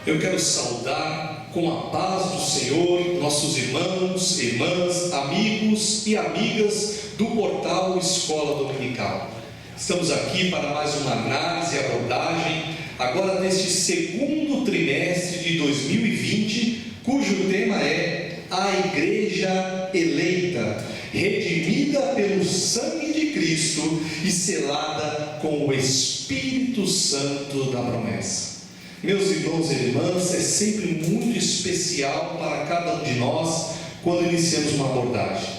Eu quero saudar com a paz do Senhor nossos irmãos, irmãs, amigos e amigas do portal Escola Dominical. Estamos aqui para mais uma análise e abordagem, agora neste segundo trimestre de 2020, cujo tema é a Igreja Eleita, redimida pelo sangue de Cristo e selada com o Espírito Santo da promessa. Meus irmãos e irmãs, é sempre muito especial para cada um de nós quando iniciamos uma abordagem.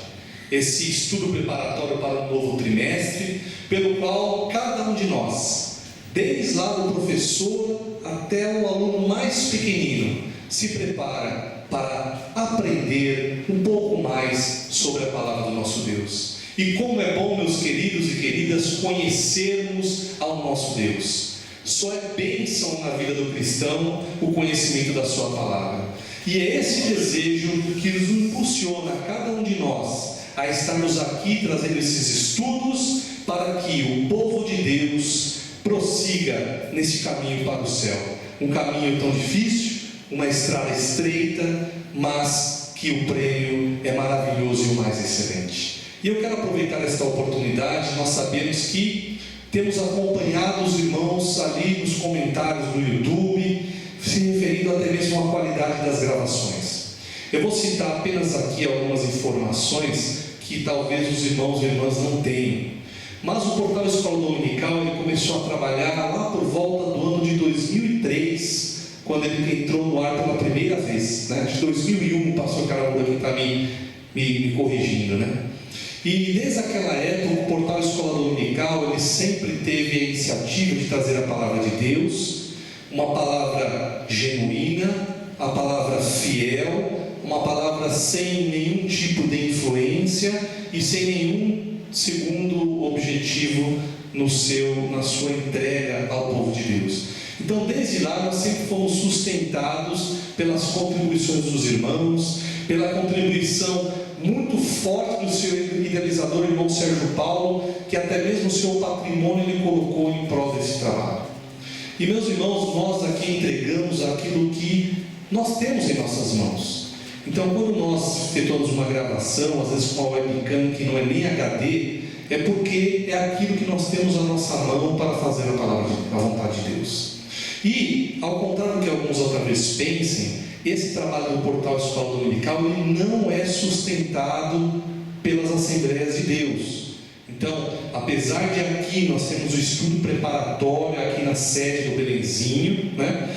Esse estudo preparatório para um novo trimestre, pelo qual cada um de nós, desde lá do professor até o aluno mais pequenino, se prepara para aprender um pouco mais sobre a palavra do nosso Deus. E como é bom, meus queridos e queridas, conhecermos ao nosso Deus. Só é bênção na vida do cristão o conhecimento da sua palavra. E é esse desejo que nos impulsiona a cada um de nós a estarmos aqui trazendo esses estudos para que o povo de Deus prossiga nesse caminho para o céu. Um caminho tão difícil, uma estrada estreita, mas que o prêmio é maravilhoso e o mais excelente. E eu quero aproveitar esta oportunidade. Nós sabemos que temos acompanhado os irmãos ali nos comentários do YouTube, se referindo até mesmo à qualidade das gravações. Eu vou citar apenas aqui algumas informações que talvez os irmãos e irmãs não tenham. Mas o portal Escola Dominical, ele começou a trabalhar lá por volta do ano de 2003, quando ele entrou no ar pela primeira vez, né? De 2001, o pastor Caramba aqui está me corrigindo, né? E desde aquela época, o portal Escola Dominical, ele sempre teve a iniciativa de trazer a palavra de Deus, uma palavra genuína, a palavra fiel, uma palavra sem nenhum tipo de influência e sem nenhum segundo objetivo na sua entrega ao povo de Deus. Então, desde lá, nós sempre fomos sustentados pelas contribuições dos irmãos, pela contribuição muito forte do seu idealizador, irmão Sérgio Paulo, que até mesmo o seu patrimônio ele colocou em prol desse trabalho. E, meus irmãos, nós aqui entregamos aquilo que nós temos em nossas mãos. Então, quando nós efetuamos uma gravação, às vezes com a webcam que não é nem HD, é porque é aquilo que nós temos à nossa mão para fazer a vontade de Deus. E, ao contrário do que alguns outra vez pensem, esse trabalho do portal Escola Dominical ele não é sustentado pelas Assembleias de Deus. Então, apesar de aqui nós temos o estudo preparatório aqui na sede do Belenzinho, né?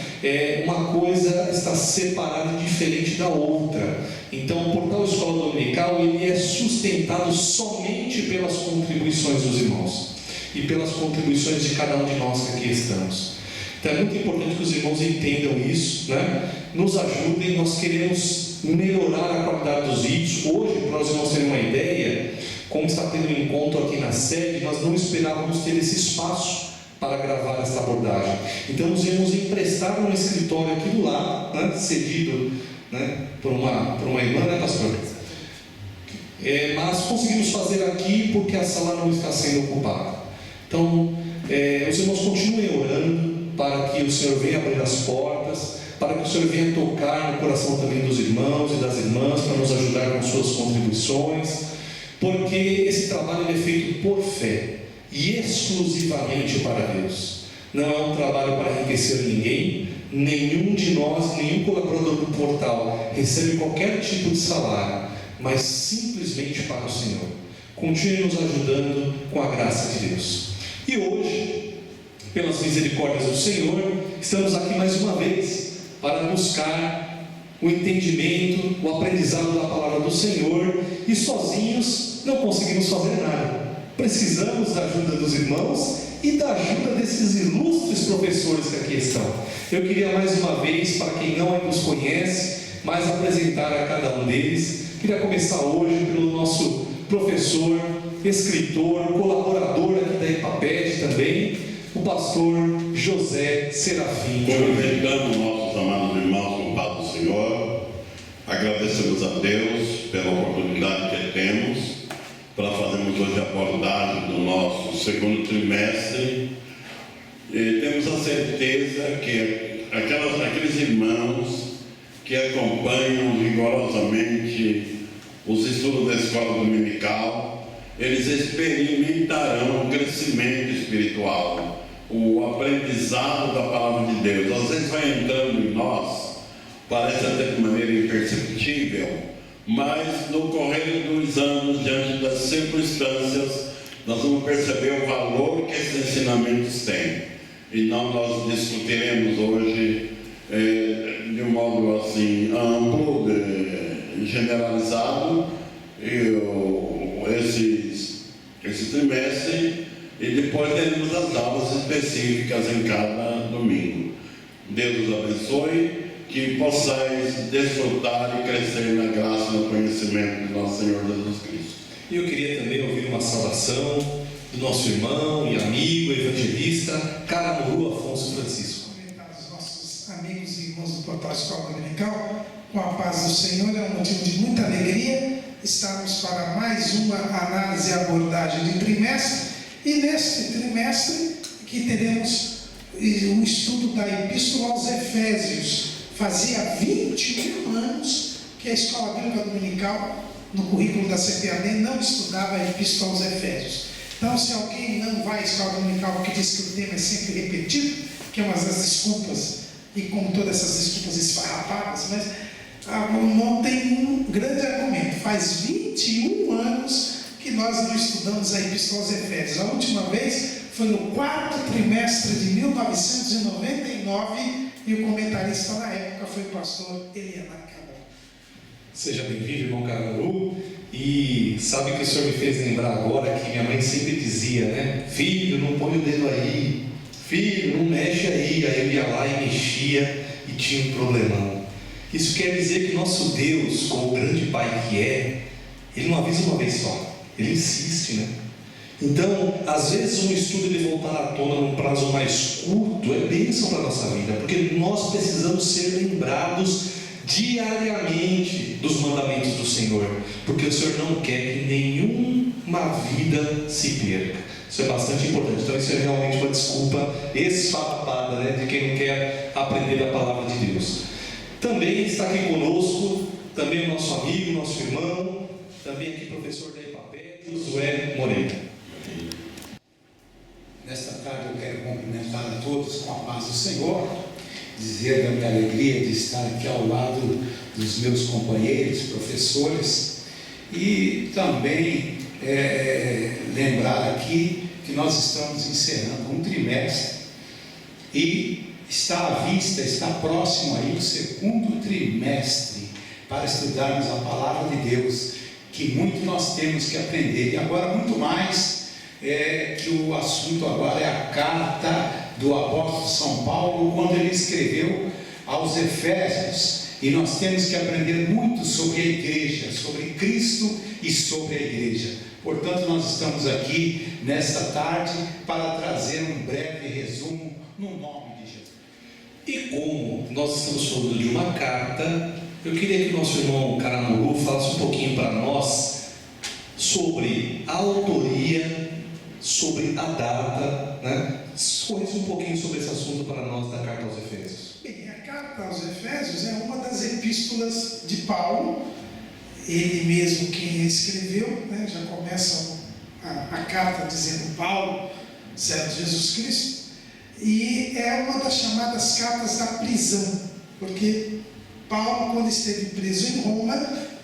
Uma coisa está separada e diferente da outra. Então, o portal Escola Dominical ele é sustentado somente pelas contribuições dos irmãos e pelas contribuições de cada um de nós que aqui estamos. Então, é muito importante que os irmãos entendam isso, né? Nos ajudem. Nós queremos melhorar a qualidade dos vídeos. Hoje, para os irmãos terem uma ideia, como está tendo um encontro aqui na sede, nós não esperávamos ter esse espaço para gravar essa abordagem. Então, nos íamos emprestar um escritório aqui do lado, né? Cedido, né? por uma irmã, né, pastor? Mas conseguimos fazer aqui porque a sala não está sendo ocupada. Então, os irmãos continuem orando para que o Senhor venha abrir as portas, para que o Senhor venha tocar no coração também dos irmãos e das irmãs, para nos ajudar com suas contribuições, porque esse trabalho é feito por fé e exclusivamente para Deus. Não é um trabalho para enriquecer ninguém. Nenhum de nós, nenhum colaborador do portal recebe qualquer tipo de salário, mas simplesmente para o Senhor. Continue nos ajudando com a graça de Deus. E hoje, pelas misericórdias do Senhor, estamos aqui mais uma vez para buscar o entendimento, o aprendizado da palavra do Senhor, e sozinhos não conseguimos fazer nada. Precisamos da ajuda dos irmãos e da ajuda desses ilustres professores que aqui estão. Eu queria mais uma vez, para quem não nos conhece, mais apresentar a cada um deles. Queria começar hoje pelo nosso professor, escritor, colaborador aqui da IPAPED também, o pastor José Serafim. Cumprimentando nossos amados irmãos com paz do Senhor, agradecemos a Deus pela oportunidade que temos para fazermos hoje a abordagem do nosso segundo trimestre. E temos a certeza que aqueles irmãos que acompanham rigorosamente os estudos da escola dominical, eles experimentarão o crescimento espiritual, o aprendizado da palavra de Deus. Às vezes vai entrando em nós, parece até de maneira imperceptível, mas no correr dos anos, diante das circunstâncias, nós vamos perceber o valor que esses ensinamentos têm. E nós discutiremos hoje de um modo assim amplo, generalizado, esse trimestre, e depois teremos as aulas específicas em cada domingo. Deus os abençoe, que possais desfrutar e crescer na graça e no conhecimento de nosso Senhor Jesus Cristo. E eu queria também ouvir uma saudação do nosso irmão e amigo, evangelista Caramuru Afonso Francisco. Cumprimentar os nossos amigos e irmãos do Portal Escola Dominical com a paz do Senhor. É um motivo de muita alegria estarmos para mais uma análise e abordagem de trimestre, e neste trimestre que teremos um estudo da Epístola aos Efésios. Fazia 21 anos que a Escola Bíblica Dominical, no currículo da CPAD, não estudava a Epístola aos Efésios. Então, se alguém não vai à Escola Dominical porque diz que o tema é sempre repetido, que é uma das desculpas, e como todas essas desculpas esfarrapadas, mas não tem um grande argumento. Faz 21 anos que nós não estudamos a Epístola aos Efésios. A última vez foi no quarto trimestre de 1999, e o comentarista na época foi o pastor Elianar Cabral. Seja bem-vindo, irmão Caramuru. E sabe que o senhor me fez lembrar agora que minha mãe sempre dizia, né? Filho, não põe o dedo aí. Filho, não mexe aí. Aí eu ia lá e mexia e tinha um problemão. Isso quer dizer que nosso Deus, como o grande Pai que é, Ele não avisa uma vez só. Ele insiste, né? Então, às vezes um estudo ele voltar à tona num prazo mais curto é bênção para a nossa vida, porque nós precisamos ser lembrados diariamente dos mandamentos do Senhor, porque o Senhor não quer que nenhuma vida se perca. Isso é bastante importante. Então isso é realmente uma desculpa esfarrapada, né, de quem não quer aprender a palavra de Deus. Também está aqui conosco, também o nosso amigo, nosso irmão, também aqui professor da EPAPED, Josué Moreira. Nesta tarde eu quero cumprimentar a todos com a paz do Senhor, dizer da minha alegria de estar aqui ao lado dos meus companheiros, professores, e também lembrar aqui que nós estamos encerrando um trimestre e está à vista, está próximo aí o segundo trimestre para estudarmos a palavra de Deus, que muito nós temos que aprender, e agora muito mais. Que o assunto agora é a carta do apóstolo São Paulo, quando ele escreveu aos Efésios, e nós temos que aprender muito sobre a igreja, sobre Cristo e sobre a igreja. Portanto, nós estamos aqui nesta tarde para trazer um breve resumo no nome de Jesus. E como nós estamos falando de uma carta, eu queria que o nosso irmão Caramuru falasse um pouquinho para nós sobre a autoria, sobre a data, né? Escorresse um pouquinho sobre esse assunto para nós da carta aos Efésios. Bem, a carta aos Efésios é uma das epístolas de Paulo, ele mesmo quem escreveu, né? Já começa a carta dizendo Paulo, servo de Jesus Cristo, e é uma das chamadas cartas da prisão, porque Paulo, quando esteve preso em Roma,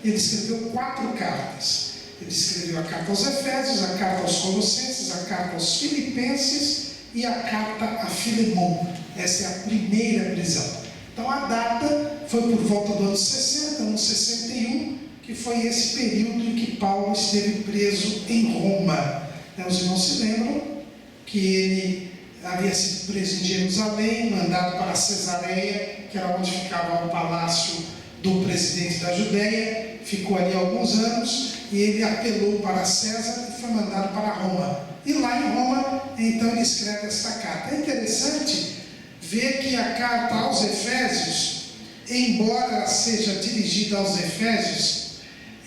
ele escreveu 4 cartas. Ele escreveu a carta aos Efésios, a carta aos Colossenses, a carta aos Filipenses e a carta a Filemon. Essa é a primeira prisão. Então a data foi por volta do ano 60, ano 61, que foi esse período em que Paulo esteve preso em Roma. Os irmãos se lembram que ele havia sido preso em Jerusalém, mandado para Cesareia, que era onde ficava o palácio do presidente da Judéia, ficou ali alguns anos, e ele apelou para César e foi mandado para Roma. E lá em Roma, então ele escreve esta carta. É interessante ver que a carta aos Efésios, embora ela seja dirigida aos Efésios,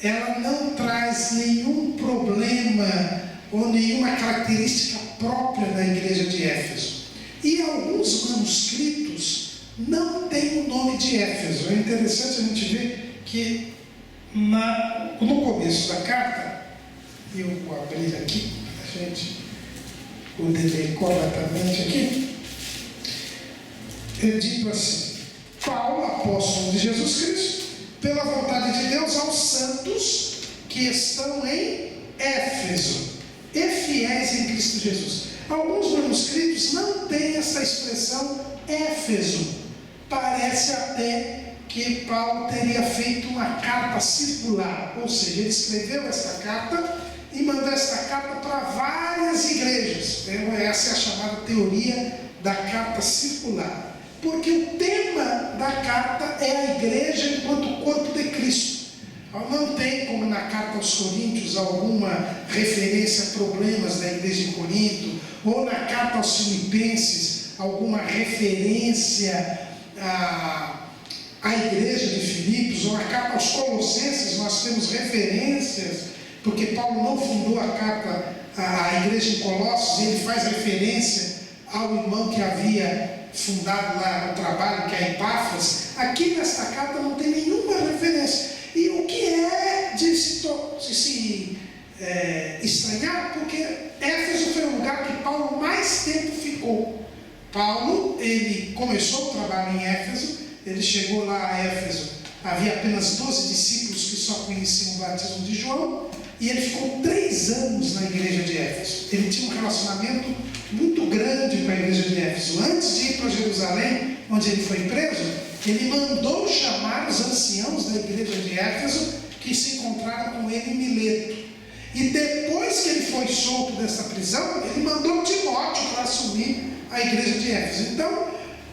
ela não traz nenhum problema ou nenhuma característica própria da igreja de Éfeso. E alguns manuscritos não têm o nome de Éfeso. É interessante a gente ver que no começo da carta, eu vou abrir aqui, a gente poder ler corretamente aqui, é dito assim: Paulo, apóstolo de Jesus Cristo, pela vontade de Deus, aos santos que estão em Éfeso e fiéis em Cristo Jesus. Alguns manuscritos não têm essa expressão Éfeso. Parece até que Paulo teria feito uma carta circular, ou seja, ele escreveu essa carta e mandou essa carta para várias igrejas. Então, essa é a chamada teoria da carta circular, porque o tema da carta é a igreja enquanto corpo de Cristo. Não tem, como na carta aos Coríntios, alguma referência a problemas da igreja de Corinto, ou na carta aos Filipenses, alguma referência à igreja de Filipos, ou na carta aos Colossenses, nós temos referências, porque Paulo não fundou a carta à igreja em Colossos, e ele faz referência ao irmão que havia fundado lá o trabalho, que é Epáfras. Aqui nesta carta não tem nenhuma referência. E o que é de se estranhar, porque Éfeso foi o lugar que Paulo mais tempo ficou. Paulo, ele começou o trabalho em Éfeso, ele chegou lá a Éfeso, havia apenas 12 discípulos que só conheciam o batismo de João, e ele ficou 3 anos na igreja de Éfeso. Ele tinha um relacionamento muito grande com a igreja de Éfeso. Antes de ir para Jerusalém, onde ele foi preso, ele mandou chamar os anciãos da igreja de Éfeso, que se encontraram com ele em Mileto. E depois que ele foi solto dessa prisão, ele mandou Timóteo para assumir a igreja de Éfeso. Então,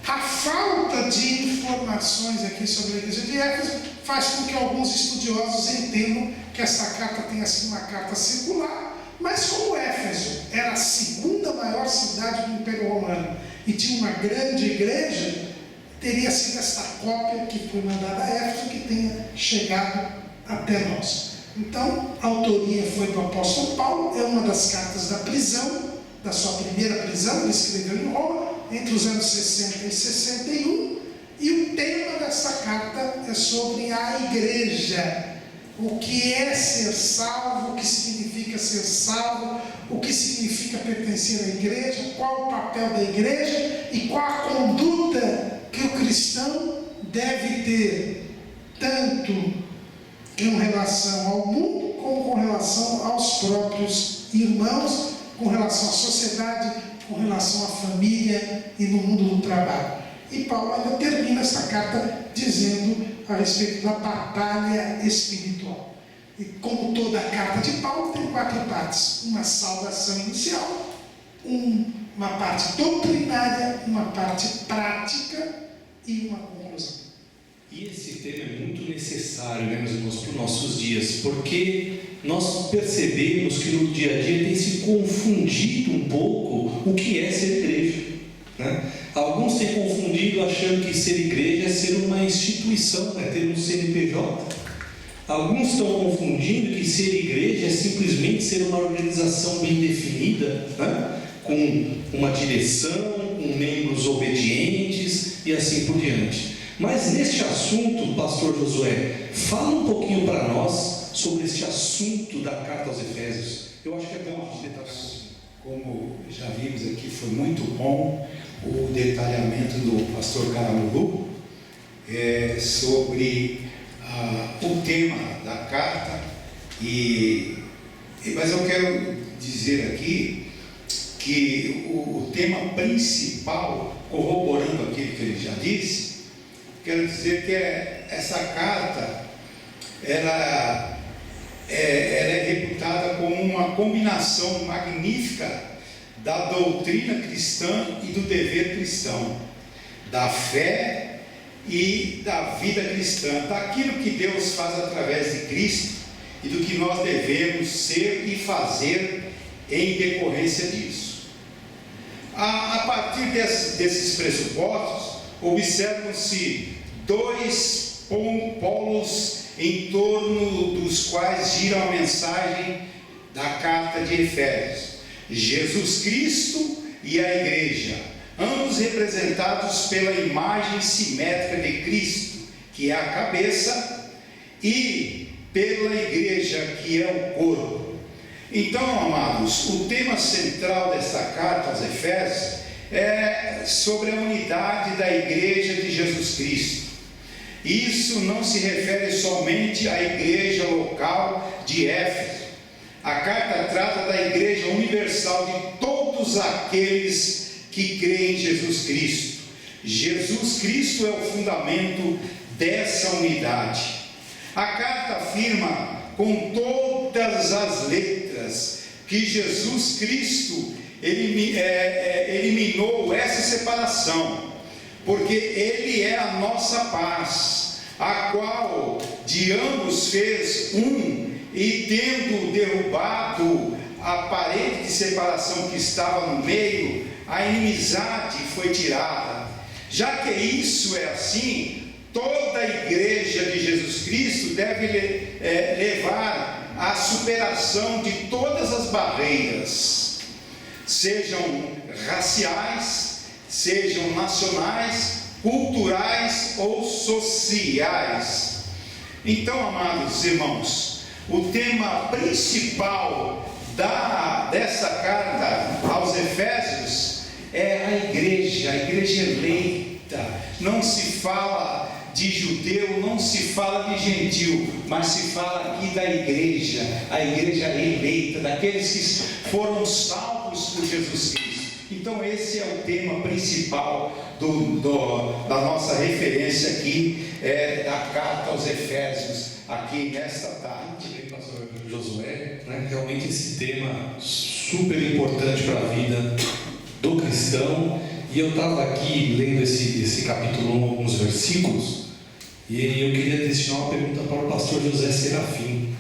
a falta de informações aqui sobre a igreja de Éfeso faz com que alguns estudiosos entendam que essa carta tenha sido uma carta circular. Mas como Éfeso era a segunda maior cidade do Império Romano e tinha uma grande igreja, teria sido esta cópia que foi mandada a Éfeso que tenha chegado até nós. Então, a autoria foi do apóstolo Paulo, é uma das cartas da prisão, da sua primeira prisão, ele escreveu em Roma, entre os anos 60 e 61, e o tema dessa carta é sobre a igreja. O que é ser salvo, o que significa ser salvo, o que significa pertencer à igreja, qual o papel da igreja e qual a conduta que o cristão deve ter, tanto em relação ao mundo, como com relação aos próprios irmãos, com relação à sociedade, com relação à família e no mundo do trabalho. E Paulo ainda termina essa carta dizendo a respeito da batalha espiritual. E como toda a carta de Paulo, tem 4 partes: uma saudação inicial, uma parte doutrinária, uma parte prática e uma conclusão. E esse tema é muito necessário, né, meus irmãos, para os nossos dias, porque nós percebemos que no dia a dia tem se confundido um pouco o que é ser igreja, né? Alguns têm confundido achando que ser igreja é ser uma instituição, é ter um CNPJ. Alguns estão confundindo que ser igreja é simplesmente ser uma organização bem definida, né? Com uma direção, com membros obedientes e assim por diante. Mas neste assunto, pastor Josué, fala um pouquinho para nós sobre este assunto da carta aos Efésios. Eu acho que é bom a gente detalhar. Como já vimos aqui, foi muito bom o detalhamento do pastor Caramuru sobre o tema da carta, mas eu quero dizer aqui que o tema principal, corroborando aquilo que ele já disse, quero dizer que essa carta ela é reputada como uma combinação magnífica da doutrina cristã e do dever cristão, da fé e da vida cristã, daquilo que Deus faz através de Cristo e do que nós devemos ser e fazer em decorrência disso. A partir desses pressupostos, observam-se 2 polos em torno dos quais gira a mensagem da carta de Efésios: Jesus Cristo e a igreja, ambos representados pela imagem simétrica de Cristo, que é a cabeça, e pela igreja, que é o corpo. Então, amados, o tema central desta carta aos Efésios é sobre a unidade da igreja de Jesus Cristo. Isso não se refere somente à igreja local de Éfeso. A carta trata da igreja universal de todos aqueles que creem em Jesus Cristo. Jesus Cristo é o fundamento dessa unidade. A carta afirma com todas as letras que Jesus Cristo eliminou essa separação, porque Ele é a nossa paz, a qual de ambos fez um, e tendo derrubado a parede de separação que estava no meio, a inimizade foi tirada. Já que isso é assim, toda a igreja de Jesus Cristo deve levar à superação de todas as barreiras, sejam raciais, sejam nacionais, culturais ou sociais. Então, amados irmãos, o tema principal dessa carta aos Efésios é a igreja eleita. Não se fala de judeu, não se fala de gentil, mas se fala aqui da igreja, a igreja eleita, daqueles que foram salvos por Jesus Cristo. Então esse é o tema principal da nossa referência aqui, da carta aos Efésios, aqui nesta tarde. Pastor Josué, realmente esse tema super importante para a vida do cristão. E eu estava aqui lendo esse capítulo 1, alguns versículos, e eu queria destinar uma pergunta para o pastor José Serafim.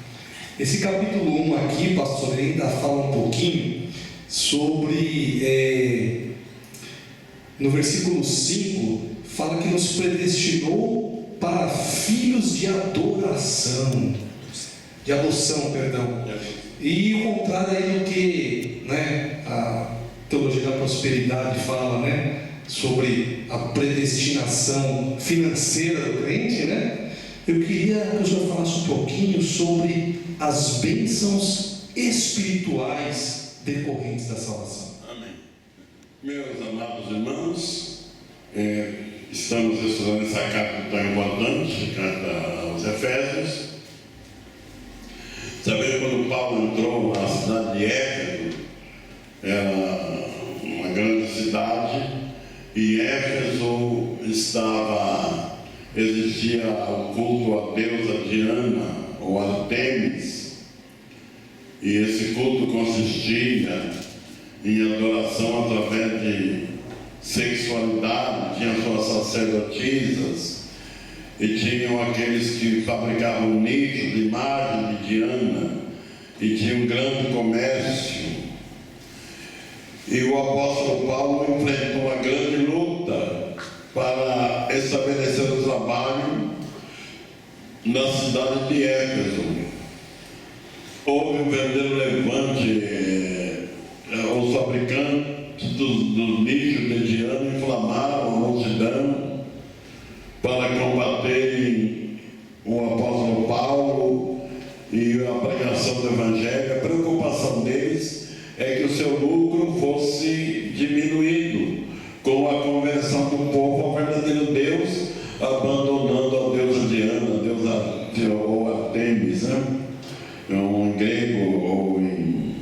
Esse capítulo 1 aqui, pastor, ele ainda fala um pouquinho sobre, no versículo 5, fala que nos predestinou para filhos de adoração, de adoção, perdão. E o contrário aí do que a teologia da prosperidade fala, sobre a predestinação financeira do crente, Eu queria que o senhor falasse um pouquinho sobre as bênçãos espirituais decorrentes da salvação. Amém. Meus amados irmãos, estamos estudando essa carta tão importante, carta aos Efésios. Sabendo quando Paulo entrou na cidade de Éfeso, era uma grande cidade, e Éfeso existia o culto à deusa Diana ou Artemis, e esse culto consistia em adoração através de sexualidade. Tinha suas sacerdotisas e tinham aqueles que fabricavam nichos de imagem de Diana, e tinha um grande comércio. E o apóstolo Paulo enfrentou uma grande luta para estabelecer o trabalho na cidade de Éfeso. Houve um verdadeiro levante. Os fabricantes dos nichos de Diana inflamaram a multidão para combaterem o apóstolo Paulo e a pregação do Evangelho. A preocupação deles é que o seu lucro fosse diminuído com a conversão do povo ao verdadeiro Deus, abandonando a deusa Diana, a deusa ou Artemis, em grego ou em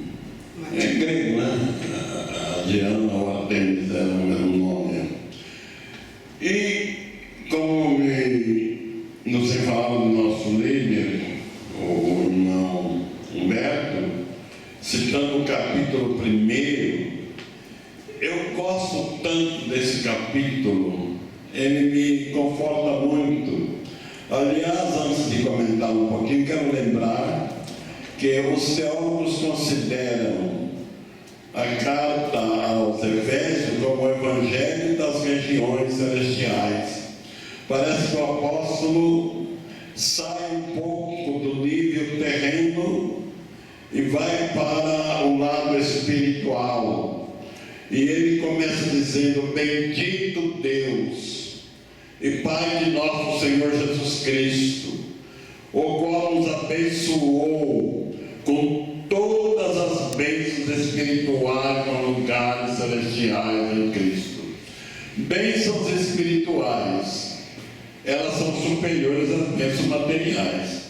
grego, a Diana ou Artemis era o mesmo nome. E como nos tem falado do nosso líder, o irmão Humberto, citando o capítulo 1, eu gosto tanto desse capítulo, ele me conforta muito. Aliás, antes de comentar um pouquinho, quero lembrar que os teólogos consideram a carta aos Efésios como o Evangelho das regiões celestiais. Parece que o apóstolo sai um pouco do nível terreno e vai para o lado espiritual. E ele começa dizendo: bendito Deus e Pai de nosso Senhor Jesus Cristo, o qual nos abençoou com todas as bênçãos espirituais nos lugares celestiais em Cristo. Bênçãos espirituais, elas são superiores às bênçãos materiais.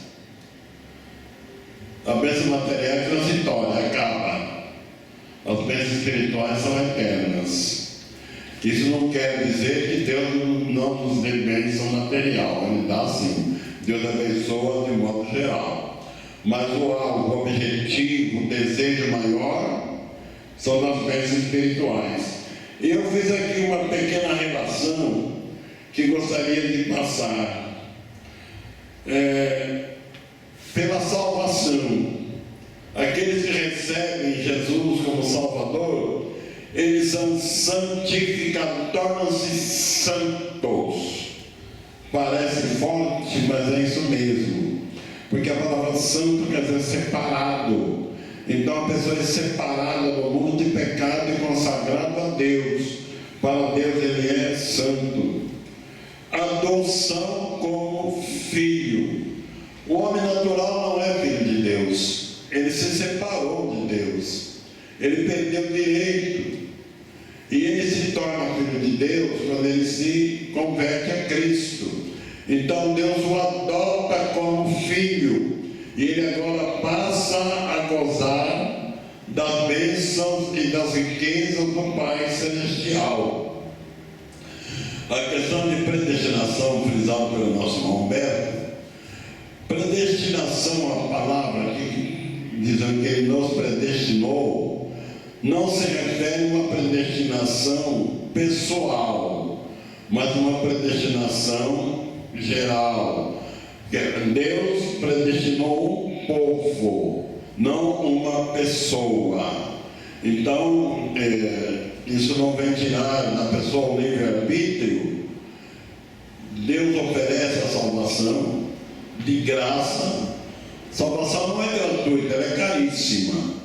A bênção material é transitória, acaba. As bênçãos espirituais são eternas. Isso não quer dizer que Deus não nos dê bênção material. Ele dá sim. Deus abençoa de modo geral. Mas o objetivo, o desejo maior são as bênçãos espirituais. E eu fiz aqui uma pequena relação que gostaria de passar. Pela salvação, aqueles que recebem Jesus como Salvador, eles são santificados, tornam-se santos. Parece forte, mas é isso mesmo, porque a palavra santo quer dizer separado. Então a pessoa é separada do mundo de pecado e consagrada a Deus. Para Deus ele é santo. Adoção como filho. O homem natural não é filho de Deus. Ele se separou de Deus. Ele perdeu o direito. E ele se torna filho de Deus quando ele se converte a Cristo. Então Deus o adota como filho. E ele agora passa a gozar das bênçãos e das riquezas do Pai Celestial. A questão de predestinação, frisada pelo nosso irmão Humberto, predestinação, a palavra que dizem que ele nos predestinou, não se refere a uma predestinação pessoal, mas uma predestinação geral. Deus predestinou um povo, não uma pessoa. Então, isso não vem tirar da pessoa o livre-arbítrio. Deus oferece a salvação de graça. Salvação não é gratuita, ela é caríssima.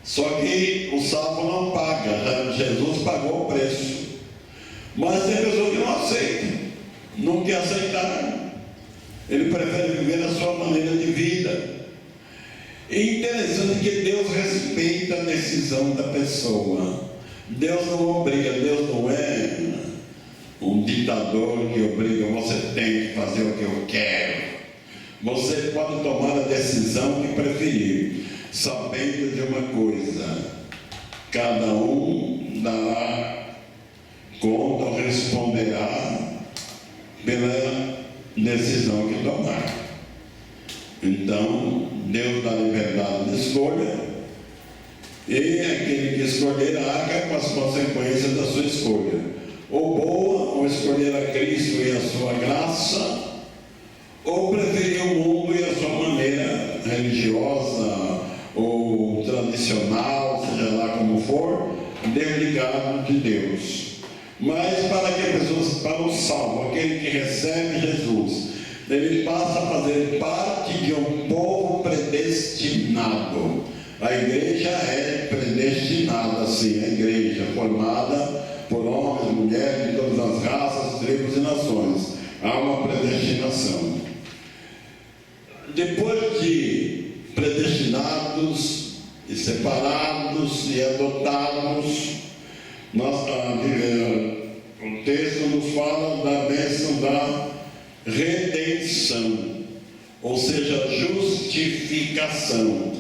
Só que o salvo não paga, Jesus pagou o preço. Mas tem pessoas que não aceitam, não quer aceitar. Ele prefere viver a sua maneira de vida. E interessante que Deus respeita a decisão da pessoa. Deus não obriga, Deus não é um ditador que obriga, você tem que fazer o que eu quero. Você pode tomar a decisão que preferir, sabendo de uma coisa: cada um dará conta ou responderá pela decisão que tomar. Então, Deus dá liberdade de escolha, e aquele que escolher arca com as consequências da sua escolha. Ou boa, ou escolher a Cristo e a sua graça, ou preferir o mundo e a sua maneira religiosa ou tradicional, seja lá como for, desligado de Deus. Mas para que a pessoa, para o salvo, aquele que recebe Jesus, ele passa a fazer parte de um povo predestinado. A igreja é predestinada, sim, a igreja formada por homens, mulheres de todas as raças, tribos e nações. Há uma predestinação. Depois de predestinados e separados e adotados, o texto nos fala da bênção da redenção, ou seja, justificação.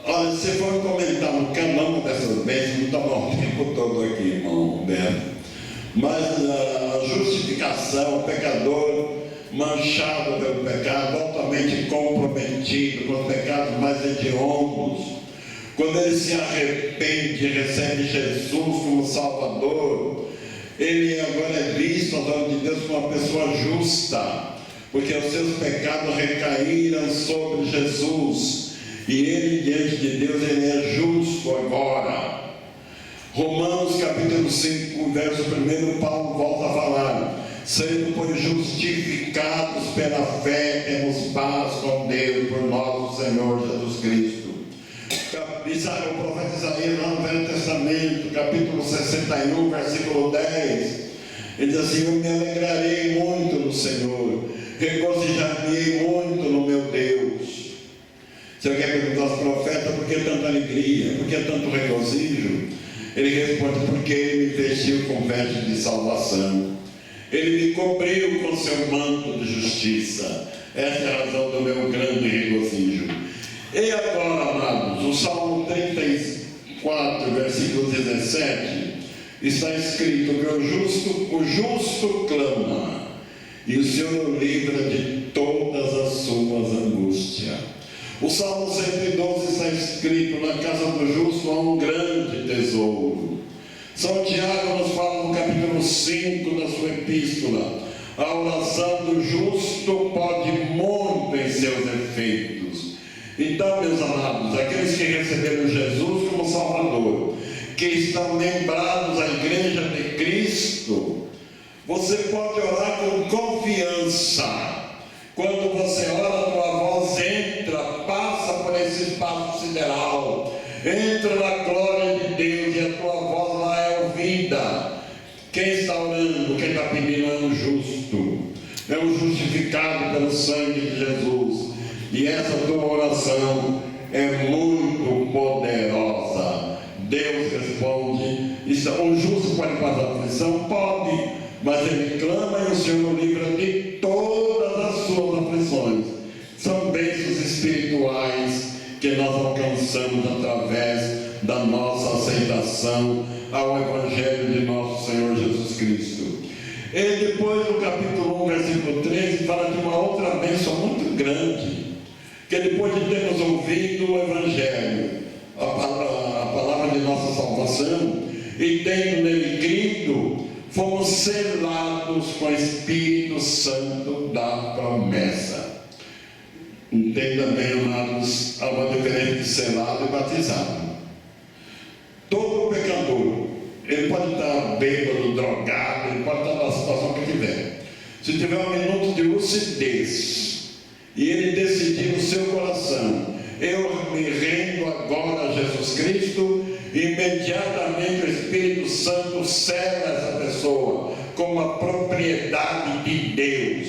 Olha, se for comentar no cada uma dessas bênçãos, não tomar o tempo todo aqui, irmão Humberto, mas a justificação, o pecador manchado pelo pecado, altamente comprometido com os pecados mais hediondos, quando ele se arrepende e recebe Jesus como Salvador, ele agora é visto aos olhos de Deus como uma pessoa justa, porque os seus pecados recaíram sobre Jesus, e ele, diante de Deus, ele é justo agora. Romanos capítulo 5, verso 1, Paulo volta a falar: sendo, pois, justificados pela fé, temos paz com Deus por nosso Senhor Jesus Cristo. O profeta Isaías, lá no Velho Testamento, capítulo 61, versículo 10, ele diz assim: eu me alegrarei muito no Senhor, regozijar-me-ei muito no meu Deus. Se alguém perguntar aos profetas por que tanta alegria, por que tanto regozijo, ele responde: porque ele me vestiu com vestes de salvação, ele me cobriu com seu manto de justiça. Essa é a razão do meu grande regozijo. E agora, amados, o Salmo 34, versículo 17, está escrito que o justo clama, e o Senhor o livra de todas as suas angústias. O Salmo 112 está escrito: na casa do justo há um grande tesouro. São Tiago nos fala no capítulo 5 da sua epístola: a oração do justo pode muito em seus efeitos. Então, meus amados, aqueles que receberam Jesus como Salvador, que estão lembrados da igreja de Cristo, você pode orar com confiança. Quando você ora, a tua voz entra, passa por esse espaço sideral, entra na glória de Deus e a tua voz lá é ouvida. Quem está orando, quem está pedindo é um justo, é um justificado pelo sangue de Jesus. E essa tua oração é muito poderosa. Deus responde. O justo pode passar aflição? Pode, mas ele clama e o Senhor o livra de todas as suas aflições. São bênçãos espirituais que nós alcançamos através da nossa aceitação ao Evangelho de nosso Senhor Jesus Cristo. E depois, no capítulo 1, versículo 13, fala de uma outra bênção muito grande, que depois de termos ouvido o Evangelho, a palavra de nossa salvação, e tendo nele crido, fomos selados com o Espírito Santo da promessa. Entenda bem, amados, há uma diferença de selado e batizado. Todo pecador, ele pode estar bêbado, drogado, ele pode estar na situação que tiver. Se tiver um minuto de lucidez e ele decidir no seu coração: eu me rendo agora a Jesus Cristo, imediatamente o Espírito Santo sela essa pessoa como uma propriedade de Deus.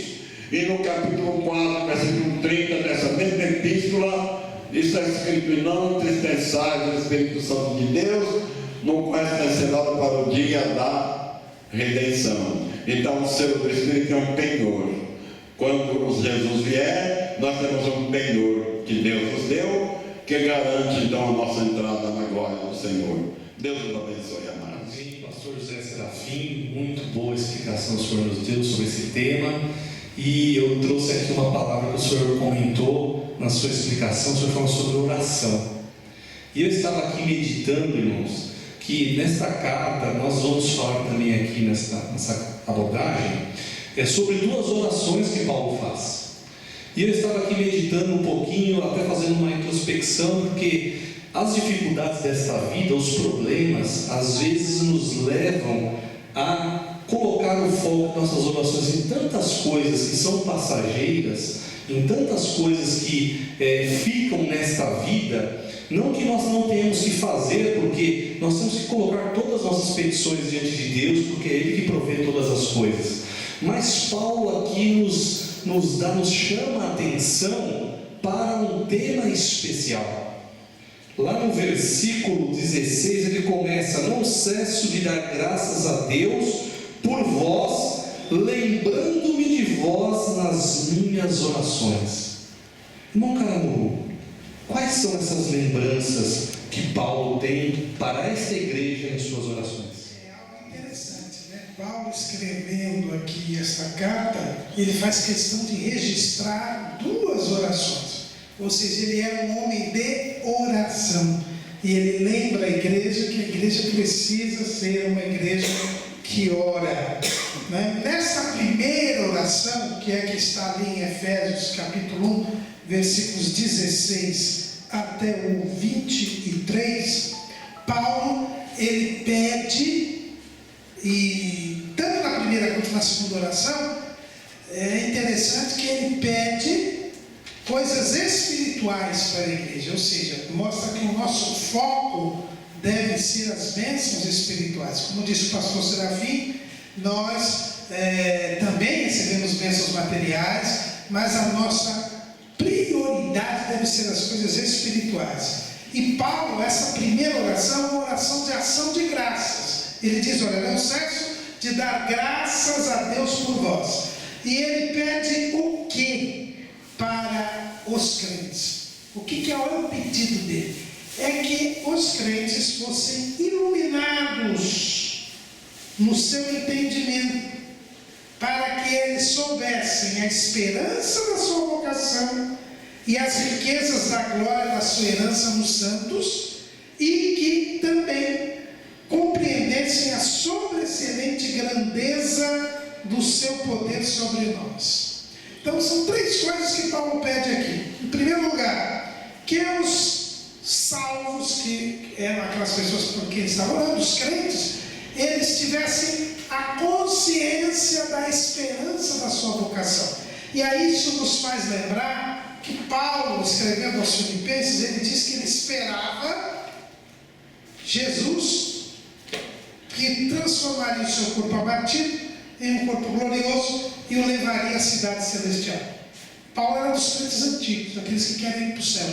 E no capítulo 4, versículo 30 dessa mesma epístola, está escrito: e não entristeçais o Espírito Santo de Deus, no qual está selado para o dia da redenção. Então o selo do Espírito é um penhor. Quando Jesus vier, nós temos um penhor que Deus nos deu, que garante então a nossa entrada na glória do Senhor. Deus nos abençoe, amados. Amém. Pastor José Serafim, muito boa explicação o Senhor nos deu sobre esse tema. E eu trouxe aqui uma palavra que o Senhor comentou na sua explicação. O Senhor falou sobre oração. E eu estava aqui meditando, irmãos, que nesta carta, nós vamos falar também aqui nessa abordagem, sobre duas orações que Paulo faz. E eu estava aqui meditando um pouquinho, até fazendo uma introspecção, porque as dificuldades desta vida, os problemas, às vezes nos levam a colocar o foco das nossas orações em tantas coisas que são passageiras, em tantas coisas que ficam nesta vida. Não que nós não tenhamos que fazer, porque nós temos que colocar todas as nossas petições diante de Deus, porque é Ele que provê todas as coisas. Mas Paulo aqui nos chama a atenção para um tema especial. Lá no versículo 16 ele começa: não cesso de dar graças a Deus por vós, lembrando-me de vós nas minhas orações. Irmão Caramuru, quais são essas lembranças que Paulo tem para esta igreja em suas orações? É algo interessante, né? Paulo escrevendo aqui esta carta, ele faz questão de registrar duas orações. Ou seja, ele era um homem de oração. E ele lembra a igreja que a igreja precisa ser uma igreja que ora. Né? Nessa primeira oração, que é que está ali em Efésios capítulo 1, versículos 16 até o 23, Paulo, ele pede, e tanto na primeira quanto na segunda oração, é interessante que ele pede coisas espirituais para a igreja, ou seja, mostra que o nosso foco deve ser as bênçãos espirituais. Como disse o pastor Serafim, nós também recebemos bênçãos materiais, mas a nossa prioridade deve ser as coisas espirituais. E Paulo, essa primeira oração é uma oração de ação de graças. Ele diz: olha, não cesso de dar graças a Deus por vós. E ele pede o que para os crentes? O que é o pedido dele? É que os crentes fossem iluminados no seu entendimento, para que eles soubessem a esperança da sua vocação e as riquezas da glória da sua herança nos santos, e que também compreendessem a sobreexcelente grandeza do seu poder sobre nós. Então são três coisas que Paulo pede aqui. Em primeiro lugar, que os salvos, que eram aquelas pessoas por quem ele estava orando, os crentes, eles tivessem a consciência da esperança da sua vocação. E aí isso nos faz lembrar que Paulo, escrevendo aos Filipenses, ele diz que ele esperava Jesus, que transformaria o seu corpo abatido em um corpo glorioso e o levaria à cidade celestial. Paulo era dos crentes antigos, aqueles que querem ir para o céu.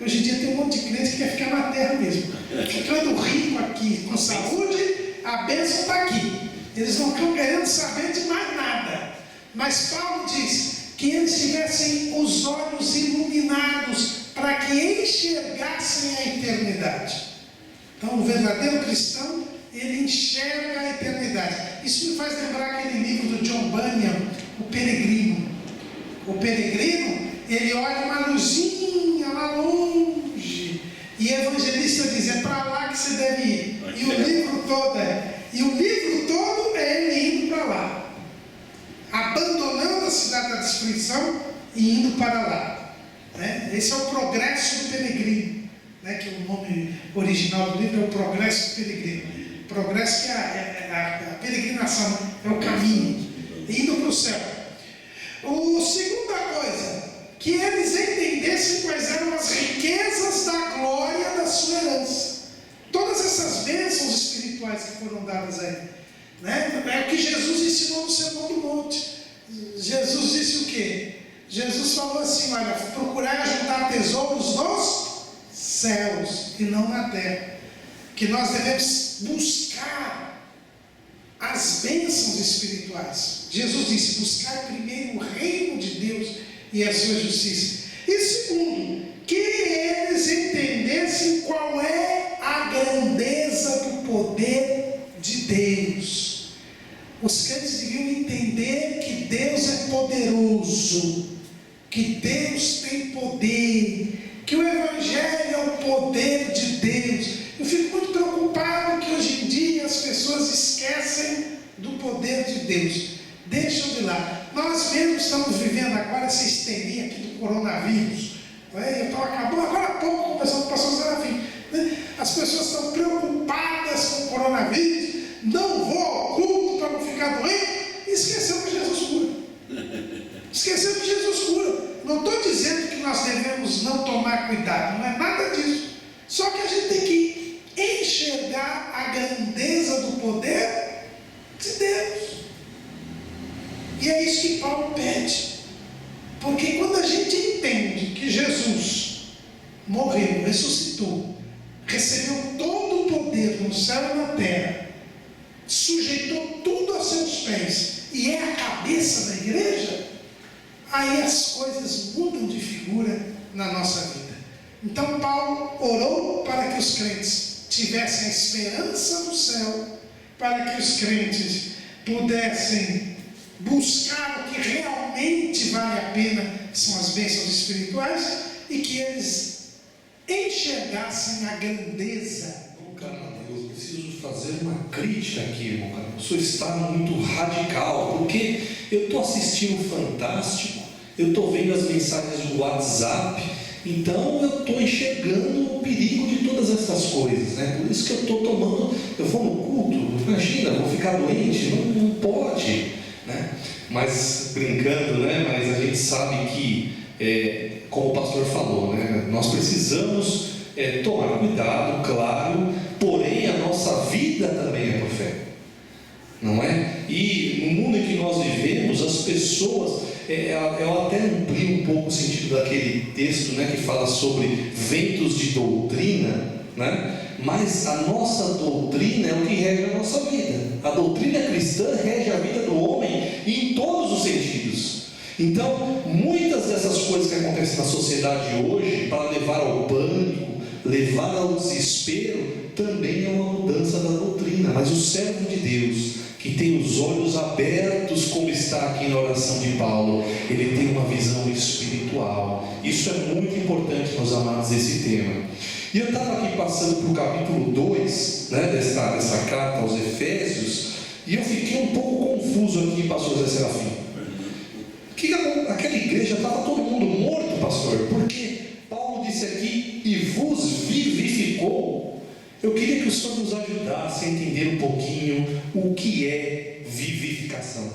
Hoje em dia tem um monte de crente que quer ficar na terra mesmo, ficando rico aqui, com saúde, a bênção está aqui. Eles não estão querendo saber de mais nada. Mas Paulo diz que eles tivessem os olhos iluminados para que enxergassem a eternidade. Então, o verdadeiro cristão, ele enxerga a eternidade. Isso me faz lembrar aquele livro do John Bunyan, O Peregrino. O peregrino, ele olha uma luzinha lá longe, e o evangelista diz: é para lá que você deve ir. E o livro todo é ele indo para lá, abandonando a cidade da destruição e indo para lá. Esse é o progresso do peregrino, que o nome original do livro é o progresso do peregrino. Progresso que é a peregrinação, é o caminho, indo para o céu. A segunda coisa, que eles entendessem quais eram as riquezas da glória da sua herança. Todas essas bênçãos espirituais que foram dadas a ele, é o que Jesus ensinou no Sermão do Monte. Jesus disse o quê? Jesus falou assim: olha, procurai juntar tesouros nos céus e não na terra. Que nós devemos buscar as bênçãos espirituais. Jesus disse: buscar primeiro o reino de Deus e a sua justiça. E segundo, que eles entendessem qual é a grandeza do poder de Deus. Os crentes deviam entender que Deus é poderoso, que Deus tem poder, que o Evangelho é o poder de Deus. Eu fico muito preocupado que hoje em dia as pessoas esquecem do poder de Deus, deixam de lado. Nós mesmos estamos vivendo agora essa histeria aqui do coronavírus. Acabou agora há pouco conversando com o pastor Serafim. As pessoas estão preocupadas com o coronavírus, não vou ao culto para não ficar doente, e esqueceu que Jesus cura. Esqueceu que Jesus cura. Não estou dizendo que nós devemos não tomar cuidado, não é nada disso. Só que a gente tem que enxergar a grandeza do poder de Deus. E é isso que Paulo pede. Porque quando a gente entende que Jesus morreu, ressuscitou, recebeu todo o poder no céu e na terra, sujeitou tudo a seus pés e é a cabeça da igreja, aí as coisas mudam de figura na nossa vida. Então Paulo orou para que os crentes tivessem a esperança no céu, para que os crentes pudessem buscar o que realmente vale a pena, que são as bênçãos espirituais, e que eles enxergassem a grandeza. Eu preciso fazer uma crítica aqui, irmão. O senhor está muito radical, porque eu estou assistindo o Fantástico, eu estou vendo as mensagens do WhatsApp, então eu estou enxergando o perigo de todas essas coisas, Por isso que eu estou tomando, eu vou no culto, imagina, vou ficar doente, não pode, Mas brincando, Mas a gente sabe que como o pastor falou, né? Nós precisamos tomar cuidado, claro, porém a nossa vida também é profética, não é? E no mundo em que nós vivemos, as pessoas, eu até ampli um pouco o sentido daquele texto, né, que fala sobre ventos de doutrina, né? Mas a nossa doutrina é o que rege a nossa vida. A doutrina cristã rege a vida do homem em todos os sentidos. Então, muitas dessas coisas que acontecem na sociedade hoje, para levar ao pânico, levar ao desespero, também é uma mudança da doutrina. Mas o servo de Deus, que tem os olhos abertos, como está aqui na oração de Paulo, ele tem uma visão espiritual. Isso é muito importante, meus amados, esse tema. E eu estava aqui passando para o capítulo 2, né, dessa carta aos Efésios, e eu fiquei um pouco confuso aqui, pastor Zé Serafim. Que aquela igreja estava todo mundo morto, pastor, porque Paulo disse aqui, e vos vivificou. Eu queria que o senhor nos ajudasse a entender um pouquinho o que é vivificação.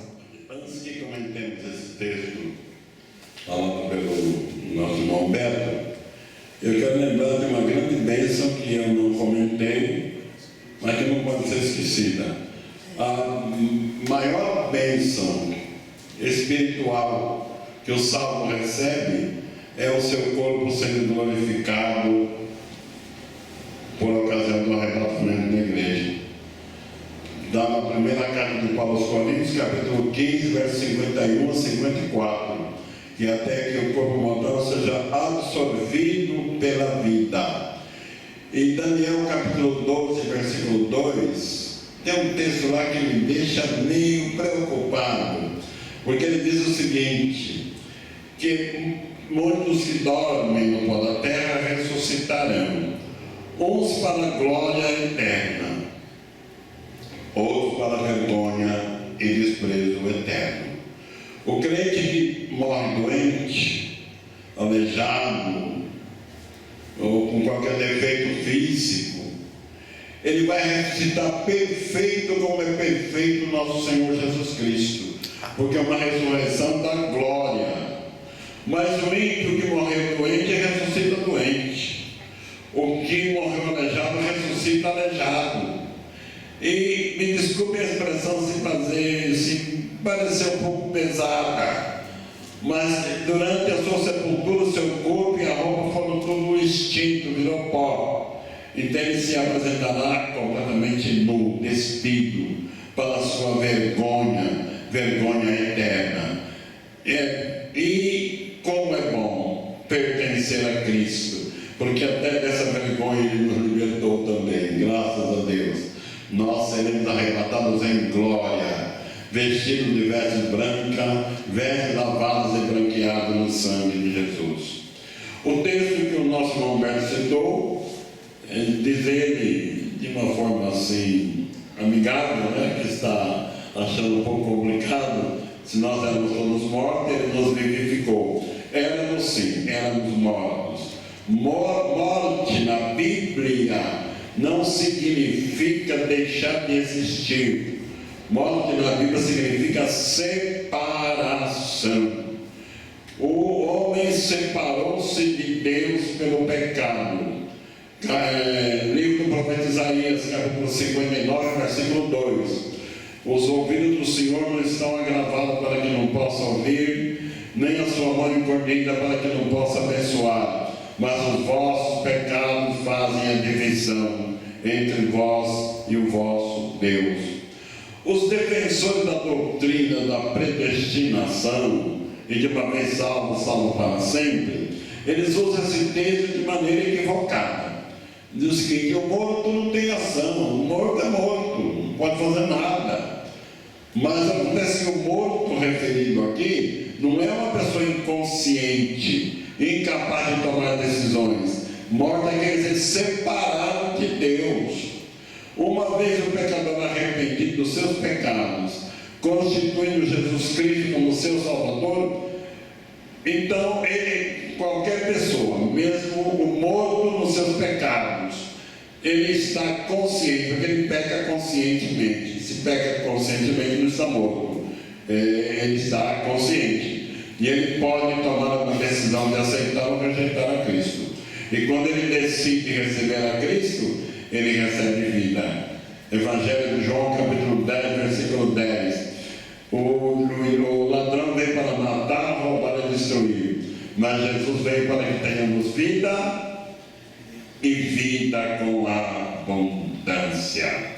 Antes que comentemos esse texto falado pelo nosso irmão Beto, eu quero lembrar de uma grande bênção que eu não comentei, mas que não pode ser esquecida. A maior bênção espiritual que o salvo recebe é o seu corpo sendo glorificado por ocasião do arrebatamento da igreja. Da primeira carta de Paulo aos Coríntios, capítulo 15, versos 51 a 54, que até que o corpo mortal seja absorvido pela vida. Em Daniel capítulo 12, versículo 2, tem um texto lá que me deixa meio preocupado, porque ele diz o seguinte, que muitos que dormem no pó da terra ressuscitarão, uns para a glória eterna, outros para a vergonha e desprezo eterno. O crente que morre doente, aleijado, ou com qualquer defeito físico, ele vai ressuscitar perfeito como é perfeito o nosso Senhor Jesus Cristo, porque é uma ressurreição da glória. Mas o ímpio que morreu doente ressuscita doente. O que morreu aleijado ressuscita aleijado. E me desculpe a expressão se parecer um pouco pesada, mas durante a sua sepultura, o seu corpo e a roupa foram tudo extinto, virou pó. Então ele se apresentará completamente nu, despido, para a sua vergonha eterna. E como é bom pertencer a Cristo, porque até dessa vergonha ele nos libertou também, graças a Deus. Nós seremos arrebatados em glória, vestidos de vestes brancas, vestes lavadas e branqueadas no sangue de Jesus. O texto que o nosso irmão Humberto citou, diz ele de uma forma assim amigável, né, que está achando um pouco complicado. Se nós éramos todos mortos, ele nos vivificou. Éramos sim, éramos mortos. Morte na Bíblia não significa deixar de existir. Morte na Bíblia significa separação. O homem separou-se de Deus pelo pecado. Livro do profeta Isaías, capítulo 59, versículo 2. Os ouvidos do Senhor não estão agravados para que não possa ouvir, nem a sua mão encordida para que não possa abençoar. Mas os vossos pecados fazem a divisão entre vós e o vosso Deus. Os defensores da doutrina da predestinação e de uma vez salvo, salvo para sempre, eles usam esse texto de maneira equivocada. Diz o seguinte: o morto não tem ação, o morto é morto, não pode fazer nada. Mas acontece que o morto referido aqui não é uma pessoa inconsciente, incapaz de tomar decisões. Morta quer dizer separado de Deus. Uma vez o pecador arrependido dos seus pecados, constituindo Jesus Cristo como seu Salvador, então ele, qualquer pessoa, mesmo o morto nos seus pecados, ele está consciente, porque ele peca conscientemente. Se peca conscientemente, não está morto, ele está consciente. E ele pode tomar uma decisão de aceitar ou rejeitar a Cristo. E quando ele decide receber a Cristo, ele recebe vida. Evangelho de João, capítulo 10, versículo 10. O ladrão veio para matar, roubar e destruir. Mas Jesus veio para que tenhamos vida e vida com abundância.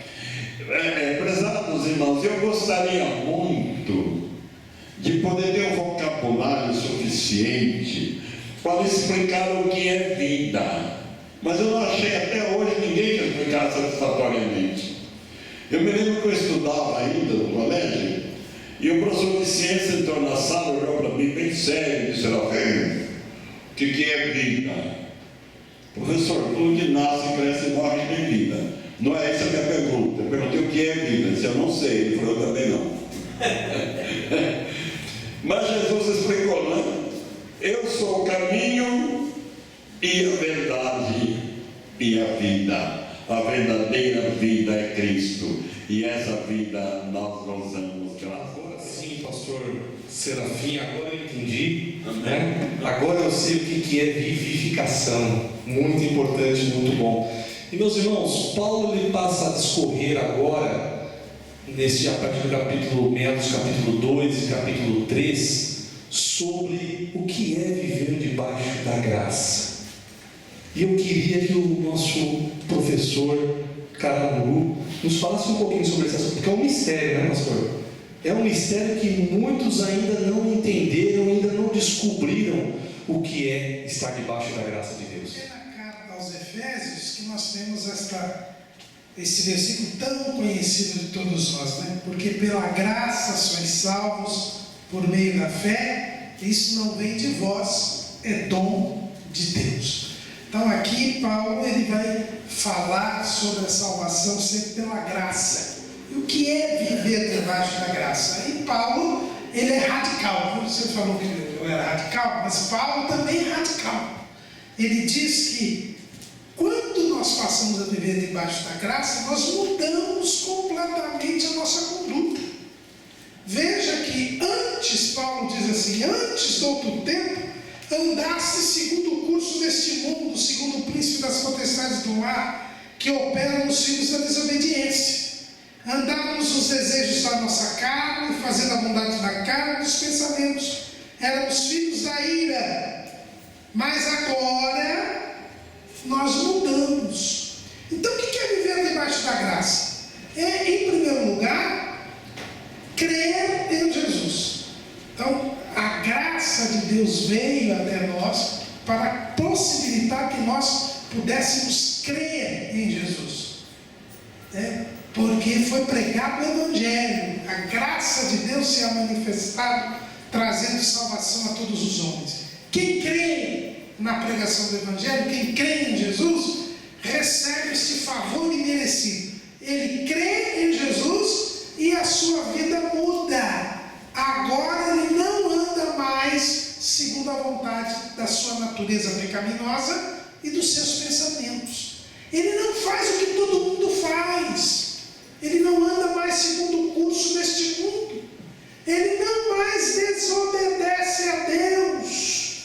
Prezados irmãos, eu gostaria muito de poder ter um vocabulário suficiente para explicar o que é vida, mas eu não achei até hoje ninguém que explicasse satisfatoriamente. Eu me lembro que eu estudava ainda no colégio e o professor de ciência entrou na sala, olhou para mim bem sério e disse: Serafim, o que é vida? Professor, tudo que nasce, cresce e morre tem vida. Não é essa a minha pergunta. Eu perguntei o que é vida. Ele disse: eu não sei. Ele falou: eu também não. Mas Jesus explicou, né? Eu sou o caminho e a verdade e a vida. A verdadeira vida é Cristo. E essa vida nós gozamos graças. Agora sim, pastor Serafim, agora eu entendi, né? Agora eu sei o que é vivificação. Muito importante, muito bom. E meus irmãos, Paulo ele passa a discorrer agora, a partir do capítulo meados, capítulo 2 e capítulo 3, sobre o que é viver debaixo da graça. E eu queria que o nosso professor Caramuru nos falasse um pouquinho sobre esse assunto, porque é um mistério, né, pastor? É um mistério que muitos ainda não entenderam, ainda não descobriram o que é estar debaixo da graça de Deus. É na carta aos Efésios que nós temos esse versículo tão conhecido de todos nós, né? Porque pela graça sois salvos por meio da fé, isso não vem de vós, é dom de Deus. Então aqui Paulo ele vai falar sobre a salvação sempre pela graça. E o que é viver debaixo da graça? E Paulo, ele é radical. Você falou que eu era radical, mas Paulo também é radical. Ele diz que quando nós passamos a viver debaixo da graça, nós mudamos completamente a nossa conduta. Veja que antes, Paulo diz assim, antes do outro tempo, andaste segundo o curso deste mundo, segundo o príncipe das potestades do ar, que operam nos filhos da desobediência. Andávamos nos desejos da nossa carne, fazendo a bondade da carne e dos pensamentos. Éramos filhos da ira. Mas agora nós mudamos. Então o que é viver debaixo da graça? É, em primeiro lugar, crer em Jesus. Então, a graça de Deus veio até nós para possibilitar que nós pudéssemos crer em Jesus. Porque foi pregado o Evangelho, a graça de Deus se é manifestado, trazendo salvação a todos os homens. Quem crê na pregação do Evangelho, quem crê em Jesus, recebe este favor imerecido. Ele crê em Jesus e a sua vida muda. Agora ele não anda mais segundo a vontade da sua natureza pecaminosa e dos seus pensamentos. Ele não faz o que todo mundo faz. Ele não anda mais segundo o curso deste mundo. Ele não mais desobedece a Deus.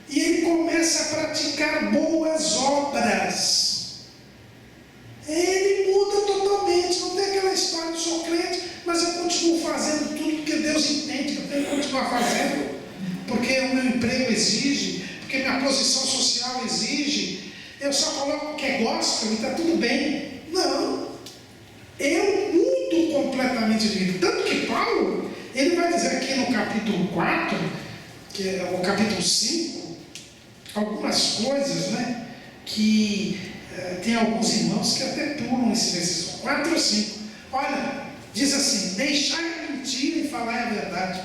E ele começa a praticar boas obras. Ele muda totalmente. Não tem aquela história de sou crente, mas eu continuo fazendo tudo porque Deus entende que eu tenho que continuar fazendo. Porque o meu emprego exige, porque minha posição social exige. Eu só coloco o que é gospel e está tudo bem. Não. Eu mudo completamente de vida. Tanto que Paulo, ele vai dizer aqui no capítulo 4, que é o capítulo 5, algumas coisas, né? Que tem alguns irmãos que até pulam esse versículo 4 ou 5. Olha, diz assim: deixai a mentira e falar a verdade.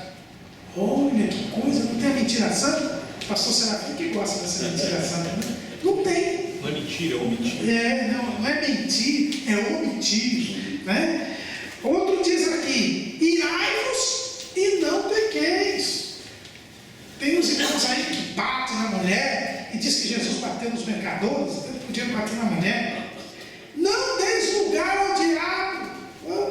Olha que coisa, não tem a mentira santa? Pastor Serafim que gosta dessa mentira santa, né? Não tem. Não é mentira, é omitir. Não é mentir, é omitir, né? Outro diz aqui: irai-vos e não pequeis. Tem uns irmãos aí que batem na mulher e diz que Jesus bateu nos mercadores, então ele podia bater na mulher. Não deis lugar ao diabo.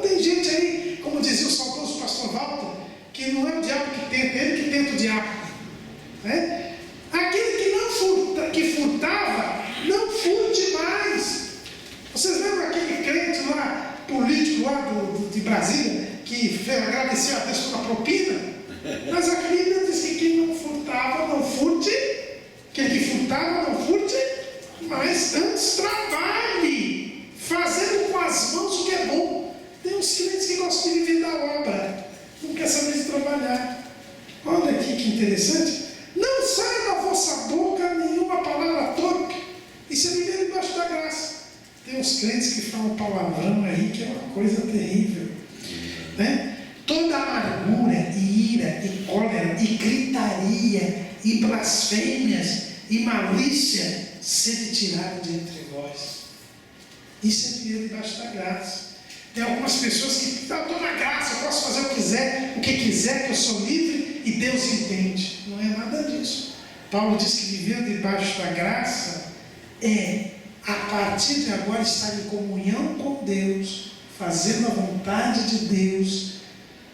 Tem gente aí, como dizia o saudoso pastor Walter, que não é o diabo que tenta, ele que tenta o diabo. né? Aquele que furtava, não furte mais. Vocês lembram aquele crente lá, político lá de Brasília, que agradeceu a Deus pela propina? Mas a Bíblia diz que quem não furtava, não furte. Aquele que furtava, não furte, mas antes trabalhe, fazendo com as mãos o que é bom. Tem uns crentes que gostam de viver da obra, não quer saber de trabalhar. Olha aqui que interessante. Não sai da vossa boca nenhuma palavra torpe. Isso é viver debaixo da graça. Tem uns crentes que falam palavrão aí que é uma coisa terrível, né? Toda amargura, e ira, e cólera, e gritaria, e blasfêmias, e malícia sede tirado de entre vós. Isso é viver debaixo da graça. Tem algumas pessoas que estou na graça, eu posso fazer o que quiser, que eu sou livre e Deus entende. Não é nada disso. Paulo diz que viver debaixo da graça é, a partir de agora, estar em comunhão com Deus, fazendo a vontade de Deus.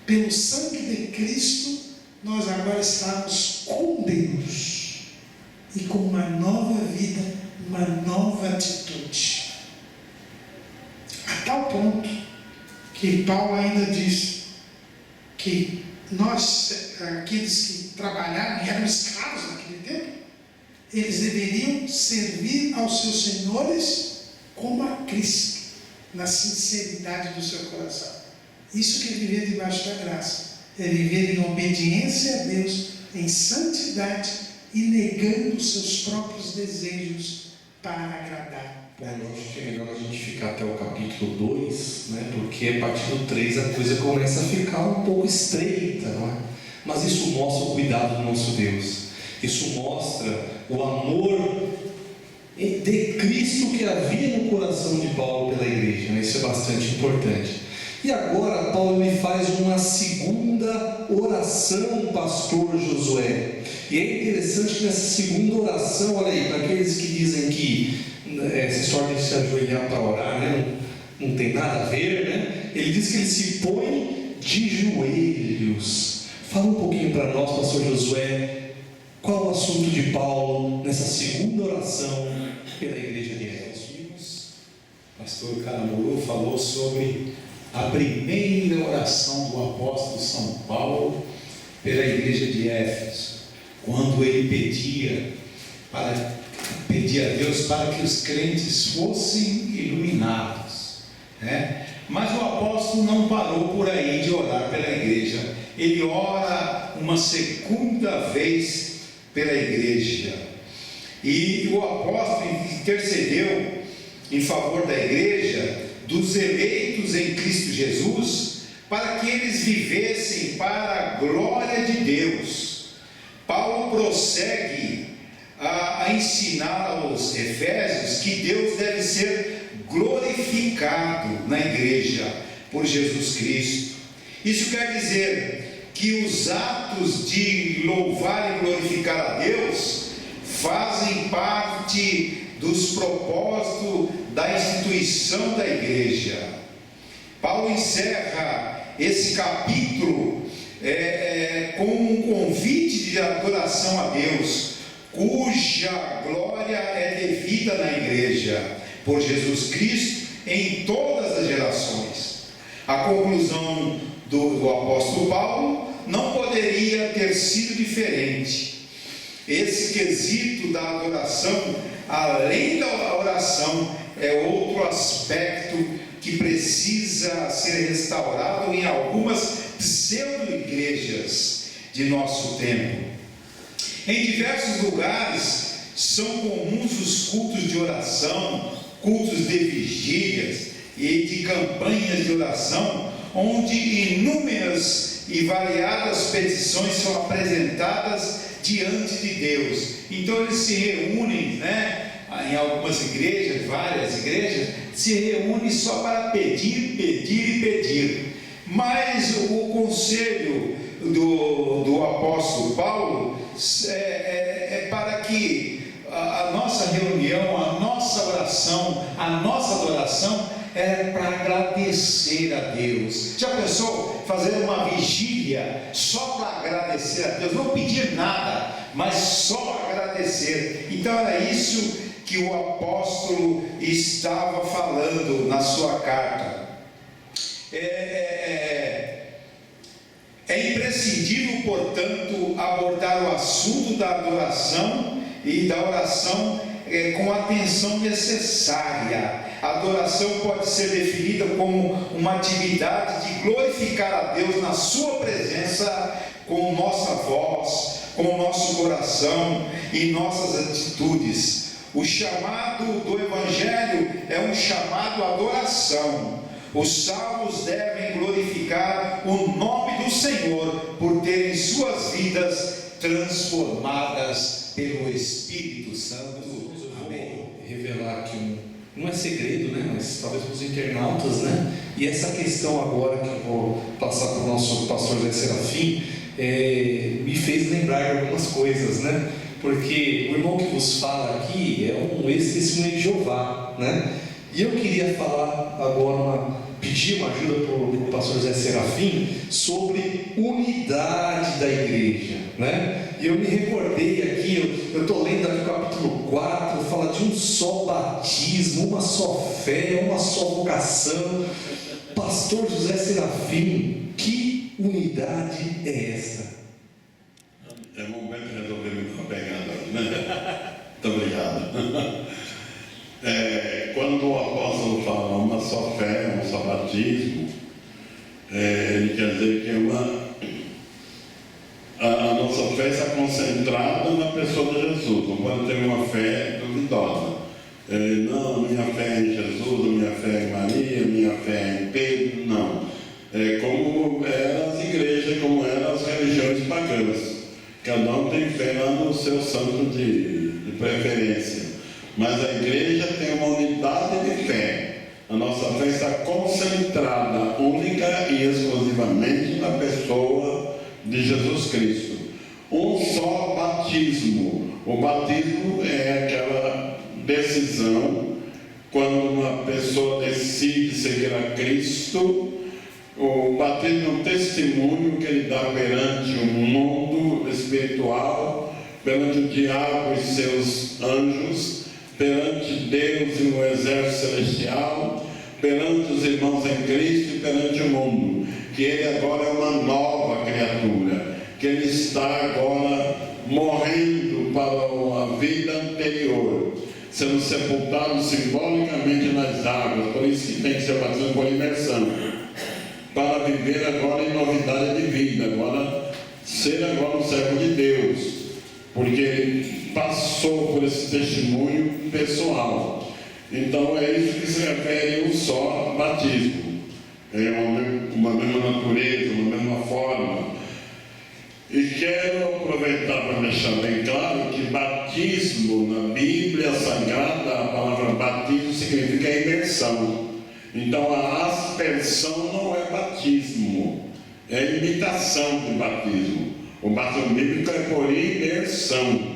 Pelo sangue de Cristo, nós agora estamos com Deus e com uma nova vida, uma nova atitude. A tal ponto que Paulo ainda diz que nós, aqueles que trabalharam e eram escravos naquele tempo, eles deveriam servir aos seus senhores como a Cristo, na sinceridade do seu coração. Isso que é viver debaixo da graça, é viver em obediência a Deus, em santidade e negando os seus próprios desejos para agradar. Eu acho que é melhor a gente ficar até o capítulo 2, né? Porque a partir do 3 a coisa começa a ficar um pouco estreita, não é? Mas isso mostra o cuidado do nosso Deus. Isso mostra o amor de Cristo que havia no coração de Paulo pela igreja, né? Isso é bastante importante. E agora Paulo me faz uma segunda oração, pastor Josué. E é interessante que nessa segunda oração, olha aí, para aqueles que dizem que essa história de se ajoelhar para orar, né, não tem nada a ver, né? Ele diz que ele se põe de joelhos. Fala um pouquinho para nós, pastor Josué, qual o assunto de Paulo nessa segunda oração pela igreja de Éfeso? Pastor Caramuru falou sobre a primeira oração do apóstolo São Paulo pela igreja de Éfeso, quando ele pedia a Deus para que os crentes fossem iluminados, né? Mas o apóstolo não parou por aí de orar pela igreja. Ele ora uma segunda vez pela igreja, e o apóstolo intercedeu em favor da igreja, dos eleitos em Cristo Jesus, para que eles vivessem para a glória de Deus. Paulo prossegue a ensinar aos Efésios que Deus deve ser glorificado na igreja por Jesus Cristo. Isso quer dizer que os atos de louvar e glorificar a Deus fazem parte dos propósitos da instituição da igreja. Paulo encerra esse capítulo com um convite de adoração a Deus, cuja glória é devida na igreja por Jesus Cristo em todas as gerações. A conclusão do apóstolo Paulo não poderia ter sido diferente. Esse quesito da adoração, além da oração, é outro aspecto que precisa ser restaurado em algumas pseudo-igrejas de nosso tempo. Em diversos lugares são comuns os cultos de oração, cultos de vigílias e de campanhas de oração, onde inúmeras e variadas petições são apresentadas diante de Deus. Então eles se reúnem, né? Em algumas igrejas, várias igrejas, se reúnem só para pedir, pedir e pedir. Mas o conselho do apóstolo Paulo é para que a nossa reunião, a nossa oração, a nossa adoração é para agradecer a Deus. Já pensou fazer uma vigília só para agradecer a Deus, não pedir nada, mas só agradecer. Então era isso que o apóstolo estava falando na sua carta. É imprescindível, portanto, abordar o assunto da adoração e da oração com a atenção necessária. A adoração pode ser definida como uma atividade de glorificar a Deus na sua presença, com nossa voz, com o nosso coração e nossas atitudes. O chamado do Evangelho é um chamado à adoração. Os salvos devem glorificar o nome do Senhor por terem suas vidas transformadas pelo Espírito Santo. Amém. Revelar aqui não é segredo, né? Mas talvez para os internautas, né? E essa questão agora que eu vou passar para o nosso pastor Zé Serafim me fez lembrar de algumas coisas, né? Porque o irmão que vos fala aqui é um ex-testemunho de Jeová, né? E eu queria falar agora, pedir uma ajuda para o pastor Zé Serafim sobre unidade da igreja, né? E eu me recordei aqui, eu estou lendo aqui o capítulo 4, fala de um só batismo, uma só fé, uma só vocação. Pastor José Serafim, que unidade é esta? É momento de resolver uma pegada, né? Muito obrigado. Quando o apóstolo fala uma só fé, um só batismo, ele quer dizer que a nossa fé está concentrada na pessoa de Jesus. Não pode ter uma fé duvidosa. Não, minha fé é em Jesus, minha fé é em Maria, minha fé é em Pedro. Não. Como eram as igrejas, como eram as religiões pagãs. Cada um tem fé lá no seu santo de preferência. Mas a igreja tem uma unidade de fé. A nossa fé está concentrada, única e exclusivamente na pessoa de Jesus Cristo. Um só batismo. O batismo é aquela decisão, quando uma pessoa decide seguir a Cristo. O batismo é um testemunho que ele dá perante o mundo espiritual, perante o diabo e seus anjos, perante Deus e o exército celestial, perante os irmãos em Cristo e perante o mundo, que ele agora é uma nova criatura, que ele está agora morrendo para a vida anterior, sendo sepultado simbolicamente nas águas. Por isso que tem que ser batizado por imersão, para viver agora em novidade de vida, agora ser agora um servo de Deus, porque ele passou por esse testemunho pessoal. Então é isso que se refere a um só batismo. É uma mesma natureza, uma mesma forma. E quero aproveitar para deixar bem claro que batismo na Bíblia Sagrada, a palavra batismo significa imersão. Então a aspersão não é batismo, é imitação de batismo. O batismo bíblico é por imersão.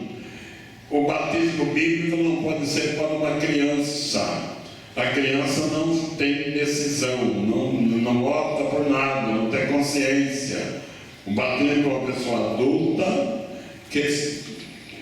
O batismo bíblico não pode ser para uma criança. A criança não tem decisão, não opta por nada, não tem consciência. O batismo é uma pessoa adulta que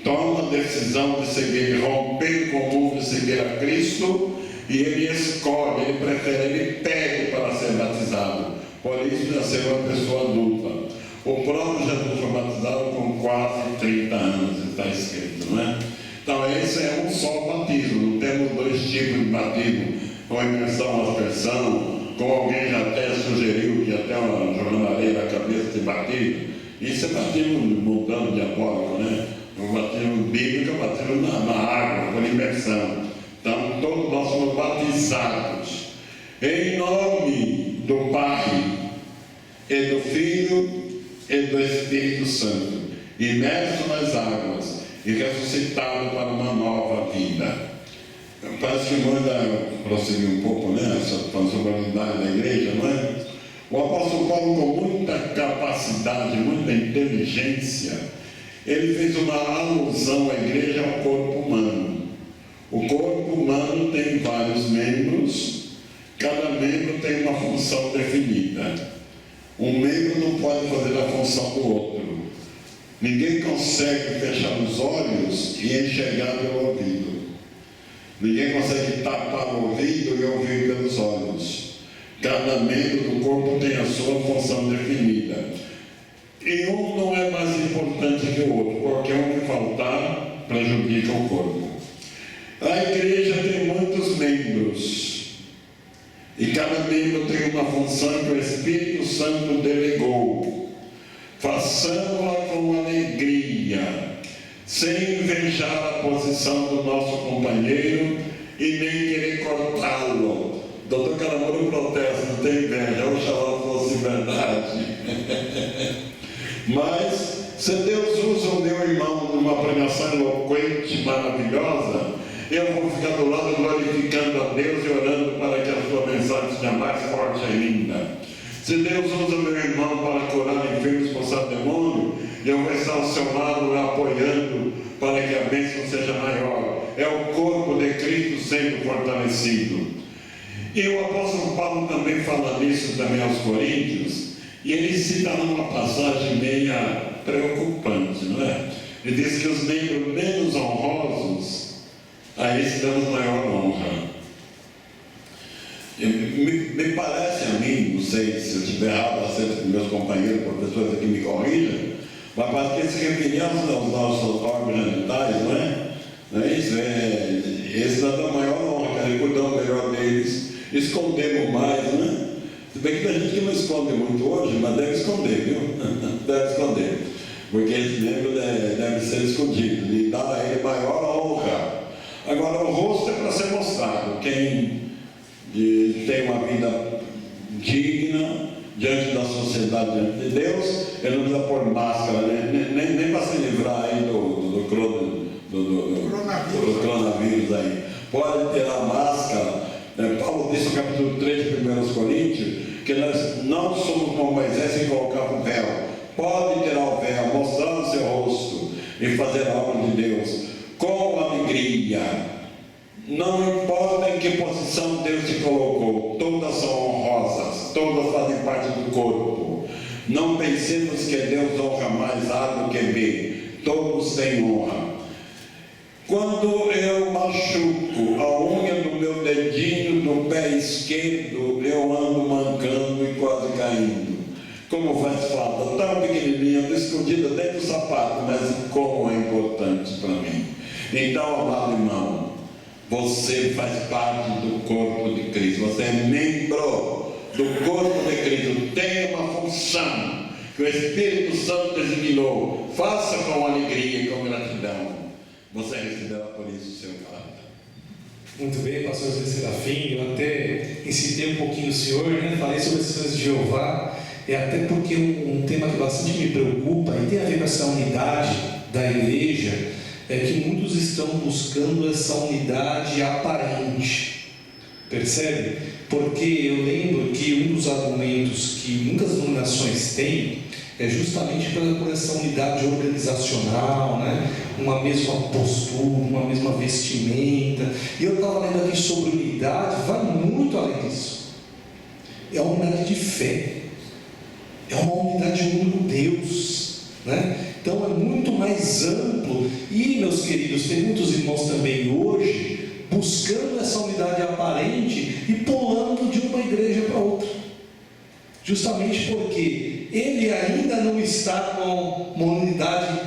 toma a decisão de seguir, romper com o mundo e seguir a Cristo, e ele escolhe, ele prefere, ele pede para ser batizado. Por isso, já ser uma pessoa adulta. O próprio Jesus foi batizado com quase 30 anos, está escrito, não é? Então, esse é um só batismo. Não temos dois tipos de batismo, com imersão, aspersão, como alguém já até sugeriu que até uma jornaleira na cabeça de batismo. Isso é batismo mudando diabólico, né? O batismo bíblico é batismo na água, por imersão. Então, todos nós somos batizados em nome do Pai e do Filho e do Espírito Santo, imerso nas águas e ressuscitado para uma nova vida. Parece que o irmão ainda prosseguiu um pouco, né? Sobre a unidade da igreja, não é? O apóstolo Paulo, com muita capacidade, muita inteligência, ele fez uma alusão à igreja ao corpo humano. O corpo humano tem vários membros, cada membro tem uma função definida. Um membro não pode fazer a função do outro. Ninguém consegue fechar os olhos e enxergar pelo ouvido. Ninguém consegue tapar o ouvido e ouvir pelos olhos. Cada membro do corpo tem a sua função definida. E um não é mais importante que o outro. Qualquer um que faltar prejudica o corpo. A igreja tem muitos membros. E cada membro tem uma função que o Espírito Santo delegou. Façamos-la com alegria, sem invejar a posição do nosso companheiro e nem querer cortá-lo. Doutor Caramuru protesta, não tem inveja, oxalá fosse verdade. Mas, se Deus usa o meu irmão numa pregação eloquente, maravilhosa, eu vou ficar do lado glorificando a Deus e orando para que a sua mensagem seja mais forte ainda. Se Deus usa meu irmão para curar enfermos por seu demônio, eu vou estar ao seu lado apoiando para que a bênção seja maior. É o corpo de Cristo sendo fortalecido. E o apóstolo Paulo também fala nisso também aos Coríntios, e ele cita uma passagem meia preocupante, não é? Ele diz que os membros menos honrosos, a esses damos maior honra. Me parece a mim, não sei se eu estiver errado, aceito que meus companheiros, professores aqui me corrijam, mas parece que eles se referiam aos nossos órgãos genitais, não é? Não é isso? Esse nós damos maior honra, quer dizer, cuidamos melhor deles, escondemos mais, né? Se bem que tem gente que não esconde muito hoje, mas deve esconder, viu? Deve esconder, porque esse membro deve ser escondido e dar a ele maior honra. Agora, o rosto é para ser mostrado. Quem tem uma vida digna diante da sociedade, diante de Deus, ele não precisa pôr máscara, nem para se livrar aí do coronavírus aí. Pode tirar a máscara. Paulo disse no capítulo 3 de 1 Coríntios que nós não somos como Moisés que colocava o véu. Pode tirar o véu, mostrar o seu rosto e fazer a obra de Deus com alegria. Não importa em que posição Deus te colocou, todas são honrosas, todas fazem parte do corpo. Não pensemos que Deus honra mais A do que B, todos têm honra. Quando eu machuco a unha do meu dedinho do pé esquerdo, eu ando mancando e quase caindo. Como faz falta, tão pequenininha, escondida dentro do sapato, mas como é importante para mim. Então, amado irmão, você faz parte do corpo de Cristo, você é membro do corpo de Cristo, tem uma função que o Espírito Santo designou. Faça com alegria e com gratidão. Você receberá por isso o seu galardão. Muito bem, pastor José Serafim, eu até incitei um pouquinho o senhor, né? Falei sobre as coisas de Jeová, até porque um tema que bastante me preocupa e tem a ver com essa unidade da igreja, é que muitos estão buscando essa unidade aparente, percebe? Porque eu lembro que um dos argumentos que muitas denominações têm é justamente por essa unidade organizacional, né? Uma mesma postura, uma mesma vestimenta. E eu estava lendo aqui sobre unidade, vai muito além disso. É uma unidade de fé, é uma unidade de único Deus, né? Então é muito mais amplo. E, meus queridos, tem muitos irmãos também hoje buscando essa unidade aparente e pulando de uma igreja para outra, justamente porque ele ainda não está com uma unidade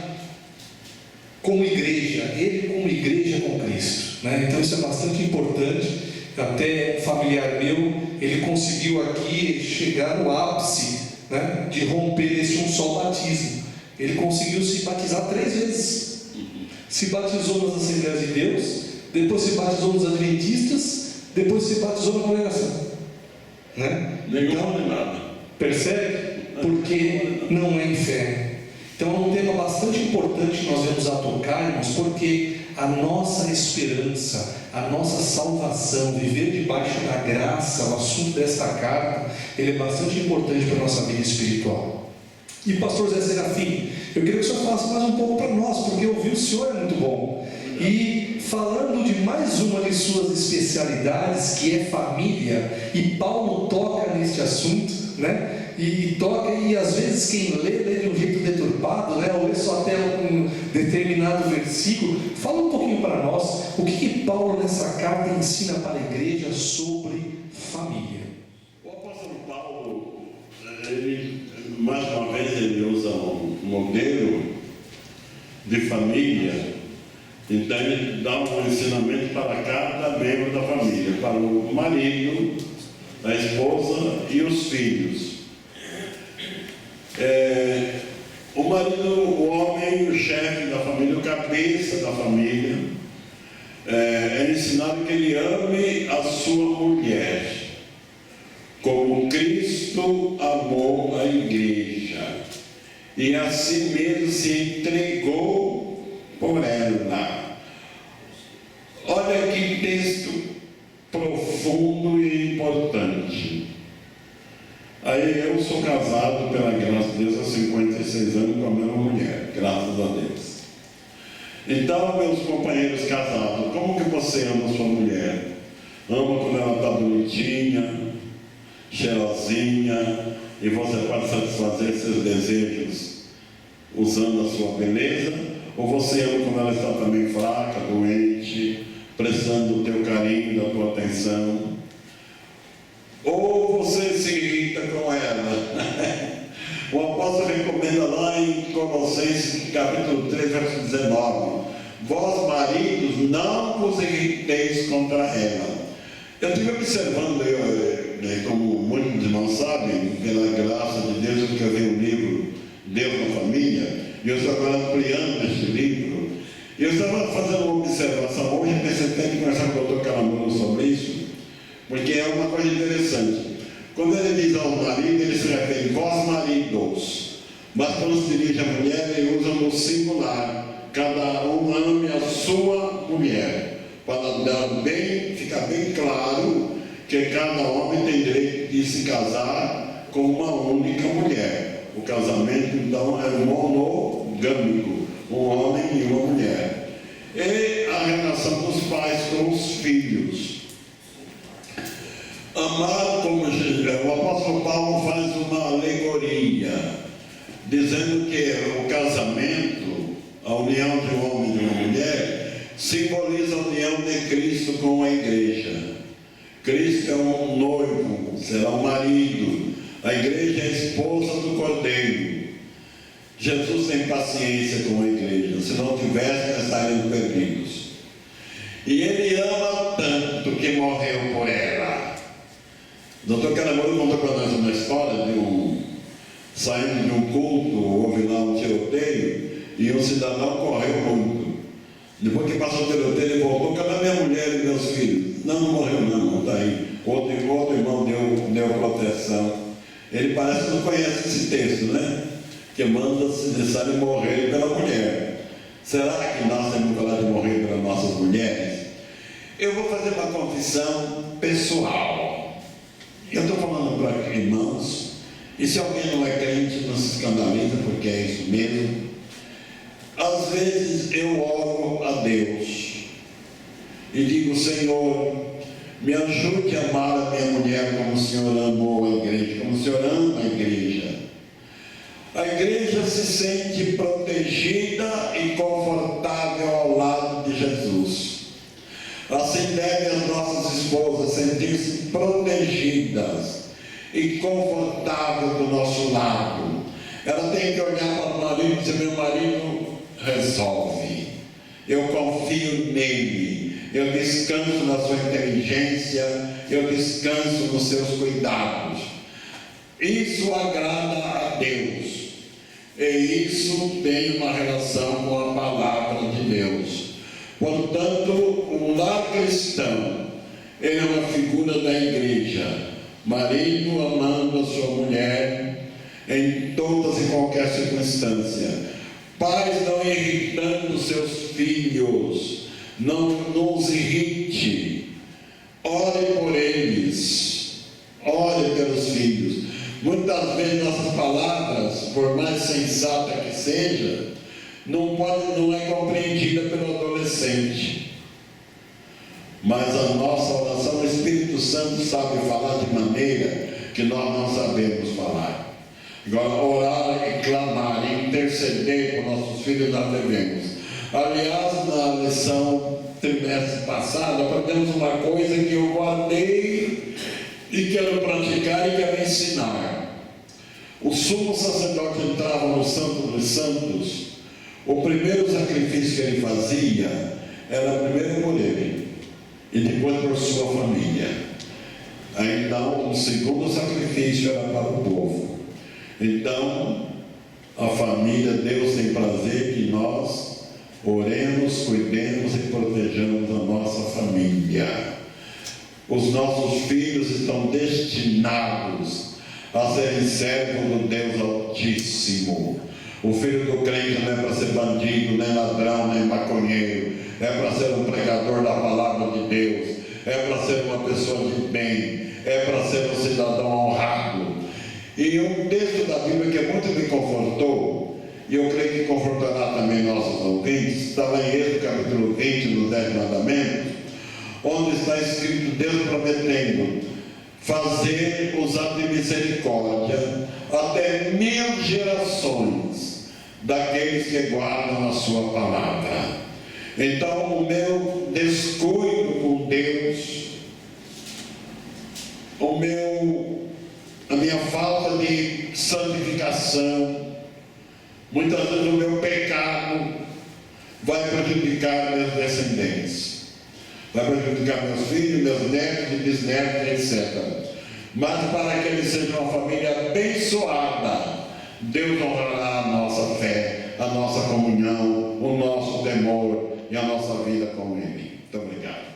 como igreja, ele como igreja com Cristo, né? Então isso é bastante importante. Até um familiar meu, ele conseguiu aqui chegar no ápice, né, de romper esse um só batismo. Ele conseguiu se batizar 3 vezes. Se batizou nas Assembleias de Deus, depois se batizou nos Adventistas, depois se batizou na congregação, né? Nenhuma nem nada. Percebe? Porque não é em fé. Então é um tema bastante importante que nós vamos a tocar, irmãos, porque a nossa esperança, a nossa salvação, viver debaixo da graça, o assunto desta carta, ele é bastante importante para a nossa vida espiritual. E pastor Zé Serafim, eu queria que o senhor falasse mais um pouco para nós, porque ouvir o senhor é muito bom. E falando de mais uma de suas especialidades, que é família, e Paulo toca neste assunto, né? e toca, e às vezes quem lê de um jeito deturpado, né? Ou lê só até um determinado versículo. Fala um pouquinho para nós, o que Paulo nessa carta ensina para a igreja sobre família? O apóstolo Paulo, ele, mais uma vez, ele usa um modelo de família. Então ele dá um ensinamento para cada membro da família, para o marido, a esposa e os filhos. O marido, o homem, o chefe da família, o cabeça da família, é ensinado que ele ame a sua mulher, como Cristo amou a igreja, e a si mesmo se entregou por ela. Olha que texto profundo e importante. Aí eu sou casado, pela graça de Deus, há 56 anos com a mesma mulher, graças a Deus. Então, meus companheiros casados, como que você ama a sua mulher? Ama quando ela está bonitinha, cheirosinha, e você pode satisfazer seus desejos usando a sua beleza? Ou você ama quando ela está também fraca, doente, precisando do teu carinho, da tua atenção? Ou você se irrita com ela? O apóstolo recomenda lá em Colossenses capítulo 3, verso 19: vós maridos, não vos irriteis contra ela. Eu estive observando, como muitos irmãos sabem, pela graça de Deus, eu escrevi um livro, Deus na Família, e eu estou agora ampliando este livro. E eu estava fazendo uma observação hoje, pensei até que conversar com o doutor Calamuro sobre isso, porque é uma coisa interessante. Quando ele diz ao marido, ele se refere vós maridos, mas quando se dirige à mulher, ele usa no singular: cada um ame a sua mulher, para ficar bem claro que cada homem tem direito de se casar com uma única mulher. O casamento, então, é monogâmico, um homem e uma mulher. E a relação dos pais com os filhos. Amar, como o apóstolo Paulo faz uma alegoria, dizendo que o casamento, a união de um homem e de uma mulher, simboliza a união de Cristo com a igreja. Cristo é um noivo, será um marido, a igreja é a esposa do Cordeiro. Jesus tem paciência com a igreja, se não tivesse, nós estaríamos perdidos. E ele ama tanto que morreu por ela. O doutor Calamoro contou para nós uma história saindo de um culto, houve lá um tiroteio, e um cidadão correu muito. Depois que passou o tiroteio, ele voltou: cadê minha mulher e meus filhos? Não morreu não, está aí. Outro irmão deu proteção. Ele parece que não conhece esse texto, né? Que manda, se necessário, morrer pela mulher. Será que nós temos coragem de morrer pelas nossas mulheres? Eu vou fazer uma confissão pessoal. Eu estou falando para irmãos, e se alguém não é crente, não se escandaliza, porque é isso mesmo. Às vezes eu oro a Deus e digo: Senhor, me ajude a amar a minha mulher como o Senhor amou a igreja, como o Senhor ama a igreja. A igreja se sente protegida e confortável ao lado de Jesus. Assim devem as nossas esposas sentir-se protegidas e confortáveis do nosso lado. Ela tem que olhar para o marido e dizer: meu marido resolve, eu confio nele, eu descanso na sua inteligência, eu descanso nos seus cuidados. Isso agrada a Deus, e isso tem uma relação com a palavra de Deus. Portanto, o lar cristão é uma figura da igreja, marido amando a sua mulher em todas e qualquer circunstância, pais não irritando seus filhos, não os irrite, ore por eles, ore pelos filhos. Muitas vezes nossas palavras, por mais sensata que seja, não é compreendida pelo adolescente. Mas a nossa oração, o Espírito Santo sabe falar de maneira que nós não sabemos falar. Agora, orar e clamar, e interceder por nossos filhos, nós devemos. Aliás, na lição trimestre passado, aprendemos uma coisa que eu guardei e quero praticar e quero ensinar. O sumo sacerdote entrava no Santo dos Santos, o primeiro sacrifício que ele fazia era primeiro por ele e depois por sua família. Aí então o segundo sacrifício era para o povo. Então a família, Deus tem prazer que nós oremos, cuidemos e protejamos a nossa família. Os nossos filhos estão destinados a serem servos do Deus Altíssimo. O filho do crente não é para ser bandido, nem ladrão, nem maconheiro. É para ser um pregador da palavra de Deus. É para ser uma pessoa de bem. É para ser um cidadão honrado. E um texto da Bíblia que muito me confortou, e eu creio que confortará também nossos ouvintes, está lá em Êxodo capítulo 20, nos 10 mandamentos, onde está escrito Deus prometendo fazer usar de misericórdia até 1000 gerações daqueles que guardam a sua palavra. Então o meu descuido com Deus, a minha falta de santificação, muitas vezes o meu pecado vai prejudicar meus descendentes, vai prejudicar meus filhos, meus netos e bisnetos, etc. Mas para que eles sejam uma família abençoada, Deus honrará a nossa fé, a nossa comunhão, o nosso temor e a nossa vida com Ele. Muito obrigado.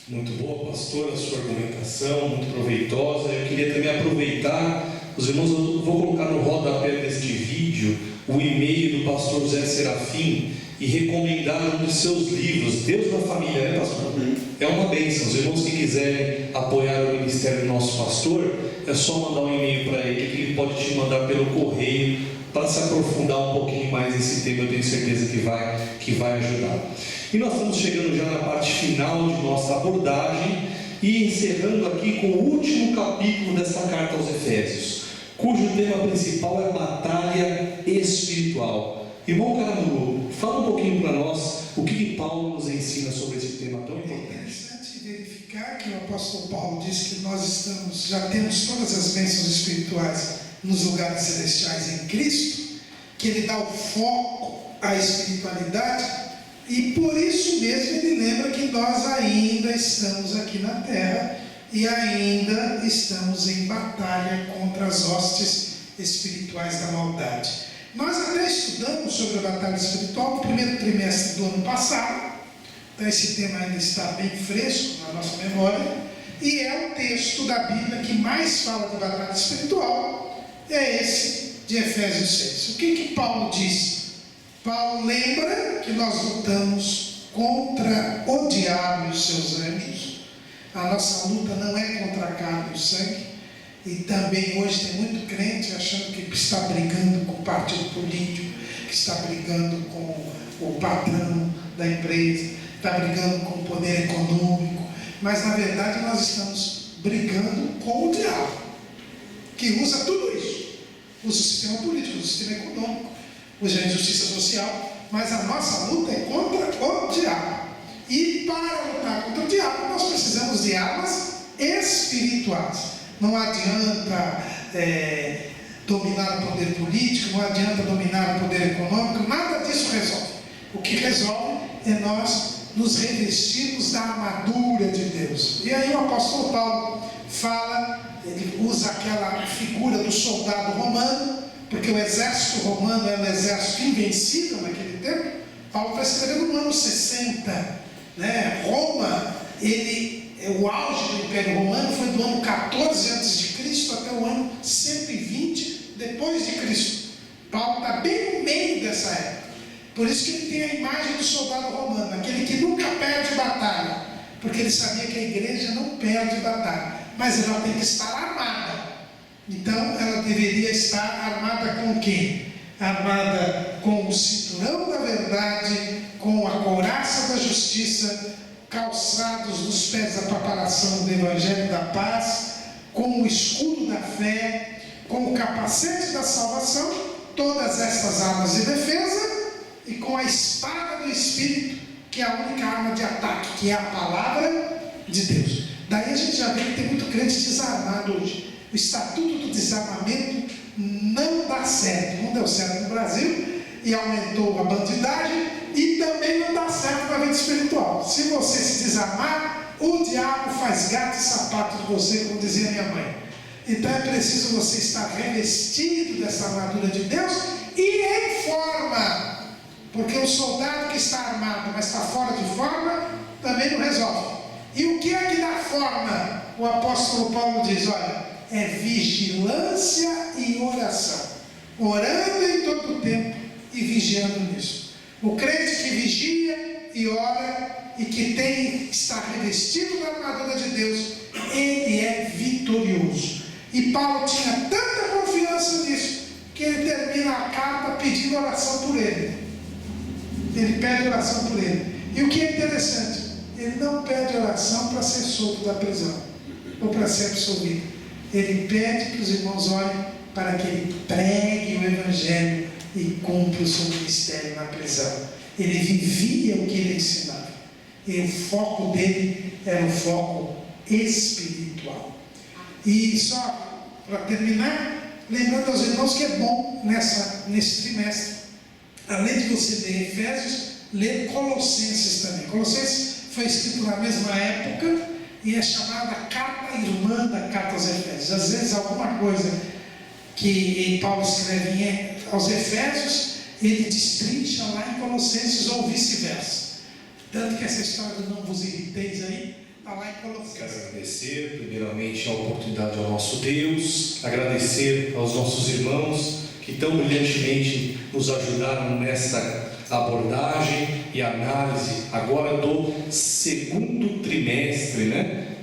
Muito boa, pastor, a sua argumentação, muito proveitosa. Eu queria também aproveitar, os irmãos, eu vou colocar no rodapé deste vídeo o e-mail do pastor José Serafim e recomendar um dos seus livros, Deus na Família, né, pastor? É uma bênção. Os irmãos que quiserem apoiar o ministério do nosso pastor, é só mandar um e-mail para ele, que ele pode te mandar pelo correio, para se aprofundar um pouquinho mais nesse tema. Eu tenho certeza que vai ajudar. E nós estamos chegando já na parte final de nossa abordagem e encerrando aqui com o último capítulo dessa carta aos Efésios, cujo tema principal é batalha espiritual. Irmão Caramuru, fala um pouquinho para nós o que Paulo nos ensina sobre esse tema tão importante. É interessante verificar que o apóstolo Paulo diz que nós já temos todas as bênçãos espirituais nos lugares celestiais em Cristo, que ele dá o foco à espiritualidade. E por isso mesmo ele lembra que nós ainda estamos aqui na terra e ainda estamos em batalha contra as hostes espirituais da maldade. Nós até estudamos sobre a batalha espiritual no primeiro trimestre do ano passado, então esse tema ainda está bem fresco na nossa memória, e é o texto da Bíblia que mais fala de batalha espiritual, é esse de Efésios 6. O que Paulo diz? Paulo lembra que nós lutamos contra o diabo e os seus anjos. A nossa luta não é contra a carne e o sangue. E também hoje tem muito crente achando que está brigando com o partido político, que está brigando com o patrão da empresa, está brigando com o poder econômico. Mas na verdade nós estamos brigando com o diabo, que usa tudo isso. Usa o sistema político, usa o sistema econômico, usa a injustiça social, mas a nossa luta é contra o diabo. E para lutar contra o diabo, nós precisamos de armas espirituais. Não adianta dominar o poder político, não adianta dominar o poder econômico, nada disso resolve. O que resolve é nós nos revestirmos da armadura de Deus. E aí o apóstolo Paulo fala, ele usa aquela figura do soldado romano, porque o exército romano era um exército invencível naquele tempo. Paulo está escrevendo no ano 60, né? Roma, o auge do Império Romano foi do ano 14 a.C. até o ano 120 depois de Cristo. Paulo está bem no meio dessa época. Por isso que ele tem a imagem do soldado romano, aquele que nunca perde batalha, porque ele sabia que a igreja não perde batalha, mas ela tem que estar armada. Então ela deveria estar armada com quem? Armada com o cinturão da verdade, com a couraça da justiça, calçados dos pés da preparação do Evangelho da Paz, com o escudo da fé, com com o capacete da salvação, todas estas armas de defesa, e com a espada do Espírito, que é a única arma de ataque, que é a palavra de Deus. Daí a gente já vê que tem muito crente desarmado hoje. O estatuto do desarmamento não dá certo, não deu certo no Brasil, e aumentou a bandidagem, e também não dá certo na vida espiritual. Se você se desarmar, o diabo faz gato e sapato de você, como dizia minha mãe. Então é preciso você estar revestido dessa armadura de Deus e em forma, porque o soldado que está armado, mas está fora de forma, também não resolve. E o que é que dá forma? O apóstolo Paulo diz, olha, é vigilância e oração, orando em todo o tempo e vigiando nisso. O crente que vigia e ora e que está revestido da armadura de Deus, ele é vitorioso. E Paulo tinha tanta confiança nisso, que ele termina a carta pedindo oração por ele. Ele pede oração por ele. E o que é interessante, ele não pede oração para ser solto da prisão, ou para ser absolvido. Ele pede que os irmãos orem para que ele pregue o Evangelho e cumpra o seu ministério na prisão. Ele vivia o que ele ensinava. E o foco dele era o foco espiritual. E só para terminar, lembrando aos irmãos que é bom nesse trimestre, além de você ler Efésios, ler Colossenses também. Colossenses foi escrito na mesma época e é chamada carta irmã da carta aos Efésios. Às vezes alguma coisa que Paulo escreve aos Efésios, ele destrincha lá em Colossenses ou vice-versa. Tanto que essa história do não vos irriteis aí, está lá em Colossenses. Quero agradecer primeiramente a oportunidade ao nosso Deus, agradecer aos nossos irmãos que tão brilhantemente nos ajudaram nessa abordagem e análise agora do segundo trimestre,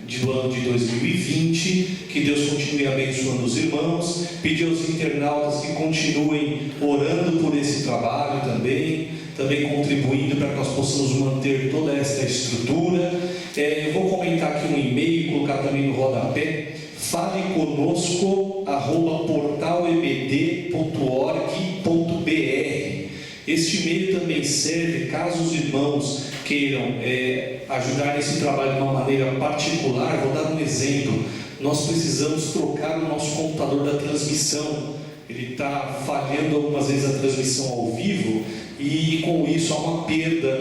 do ano de 2020. Que Deus continue abençoando os irmãos, pedir aos internautas que continuem orando por esse trabalho também contribuindo para que nós possamos manter toda essa estrutura. Eu vou comentar aqui um e-mail, colocar também no rodapé, faleconosco@portalebd.org.br. Este e-mail também serve caso os irmãos queiram ajudar nesse trabalho de uma maneira particular. Vou dar um exemplo. Nós precisamos trocar o nosso computador da transmissão. Ele está falhando algumas vezes a transmissão ao vivo, e com isso há uma perda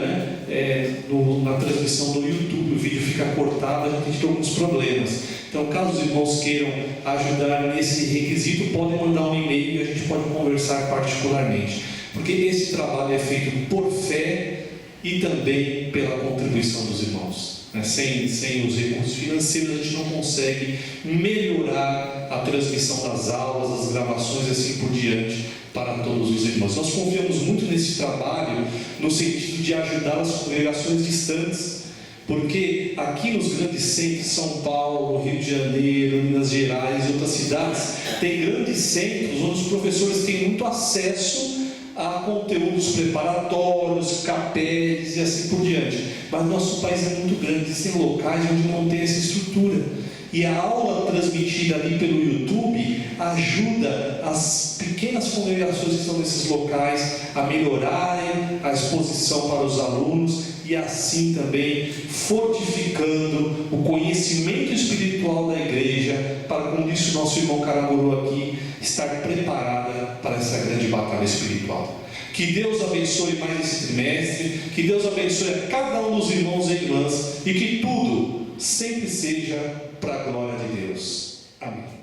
na transmissão do YouTube. O vídeo fica cortado, a gente tem alguns problemas. Então, caso os irmãos queiram ajudar nesse requisito, podem mandar um e-mail e a gente pode conversar particularmente, porque esse trabalho é feito por fé e também pela contribuição dos irmãos. Sem os recursos financeiros a gente não consegue melhorar a transmissão das aulas, das gravações e assim por diante para todos os irmãos. Nós confiamos muito nesse trabalho no sentido de ajudar as congregações distantes, porque aqui nos grandes centros, São Paulo, Rio de Janeiro, Minas Gerais e outras cidades, tem grandes centros onde os professores têm muito acesso a conteúdos preparatórios, capéis e assim por diante. Mas nosso país é muito grande, existem locais onde não tem essa estrutura. E a aula transmitida ali pelo YouTube ajuda as pequenas congregações que estão nesses locais a melhorarem a exposição para os alunos e assim também fortificando o conhecimento espiritual da igreja, para com isso nosso irmão Caramuru aqui estar preparada para essa grande batalha espiritual. Que Deus abençoe mais esse trimestre, que Deus abençoe a cada um dos irmãos e irmãs, e que tudo sempre seja para a glória de Deus. Amém.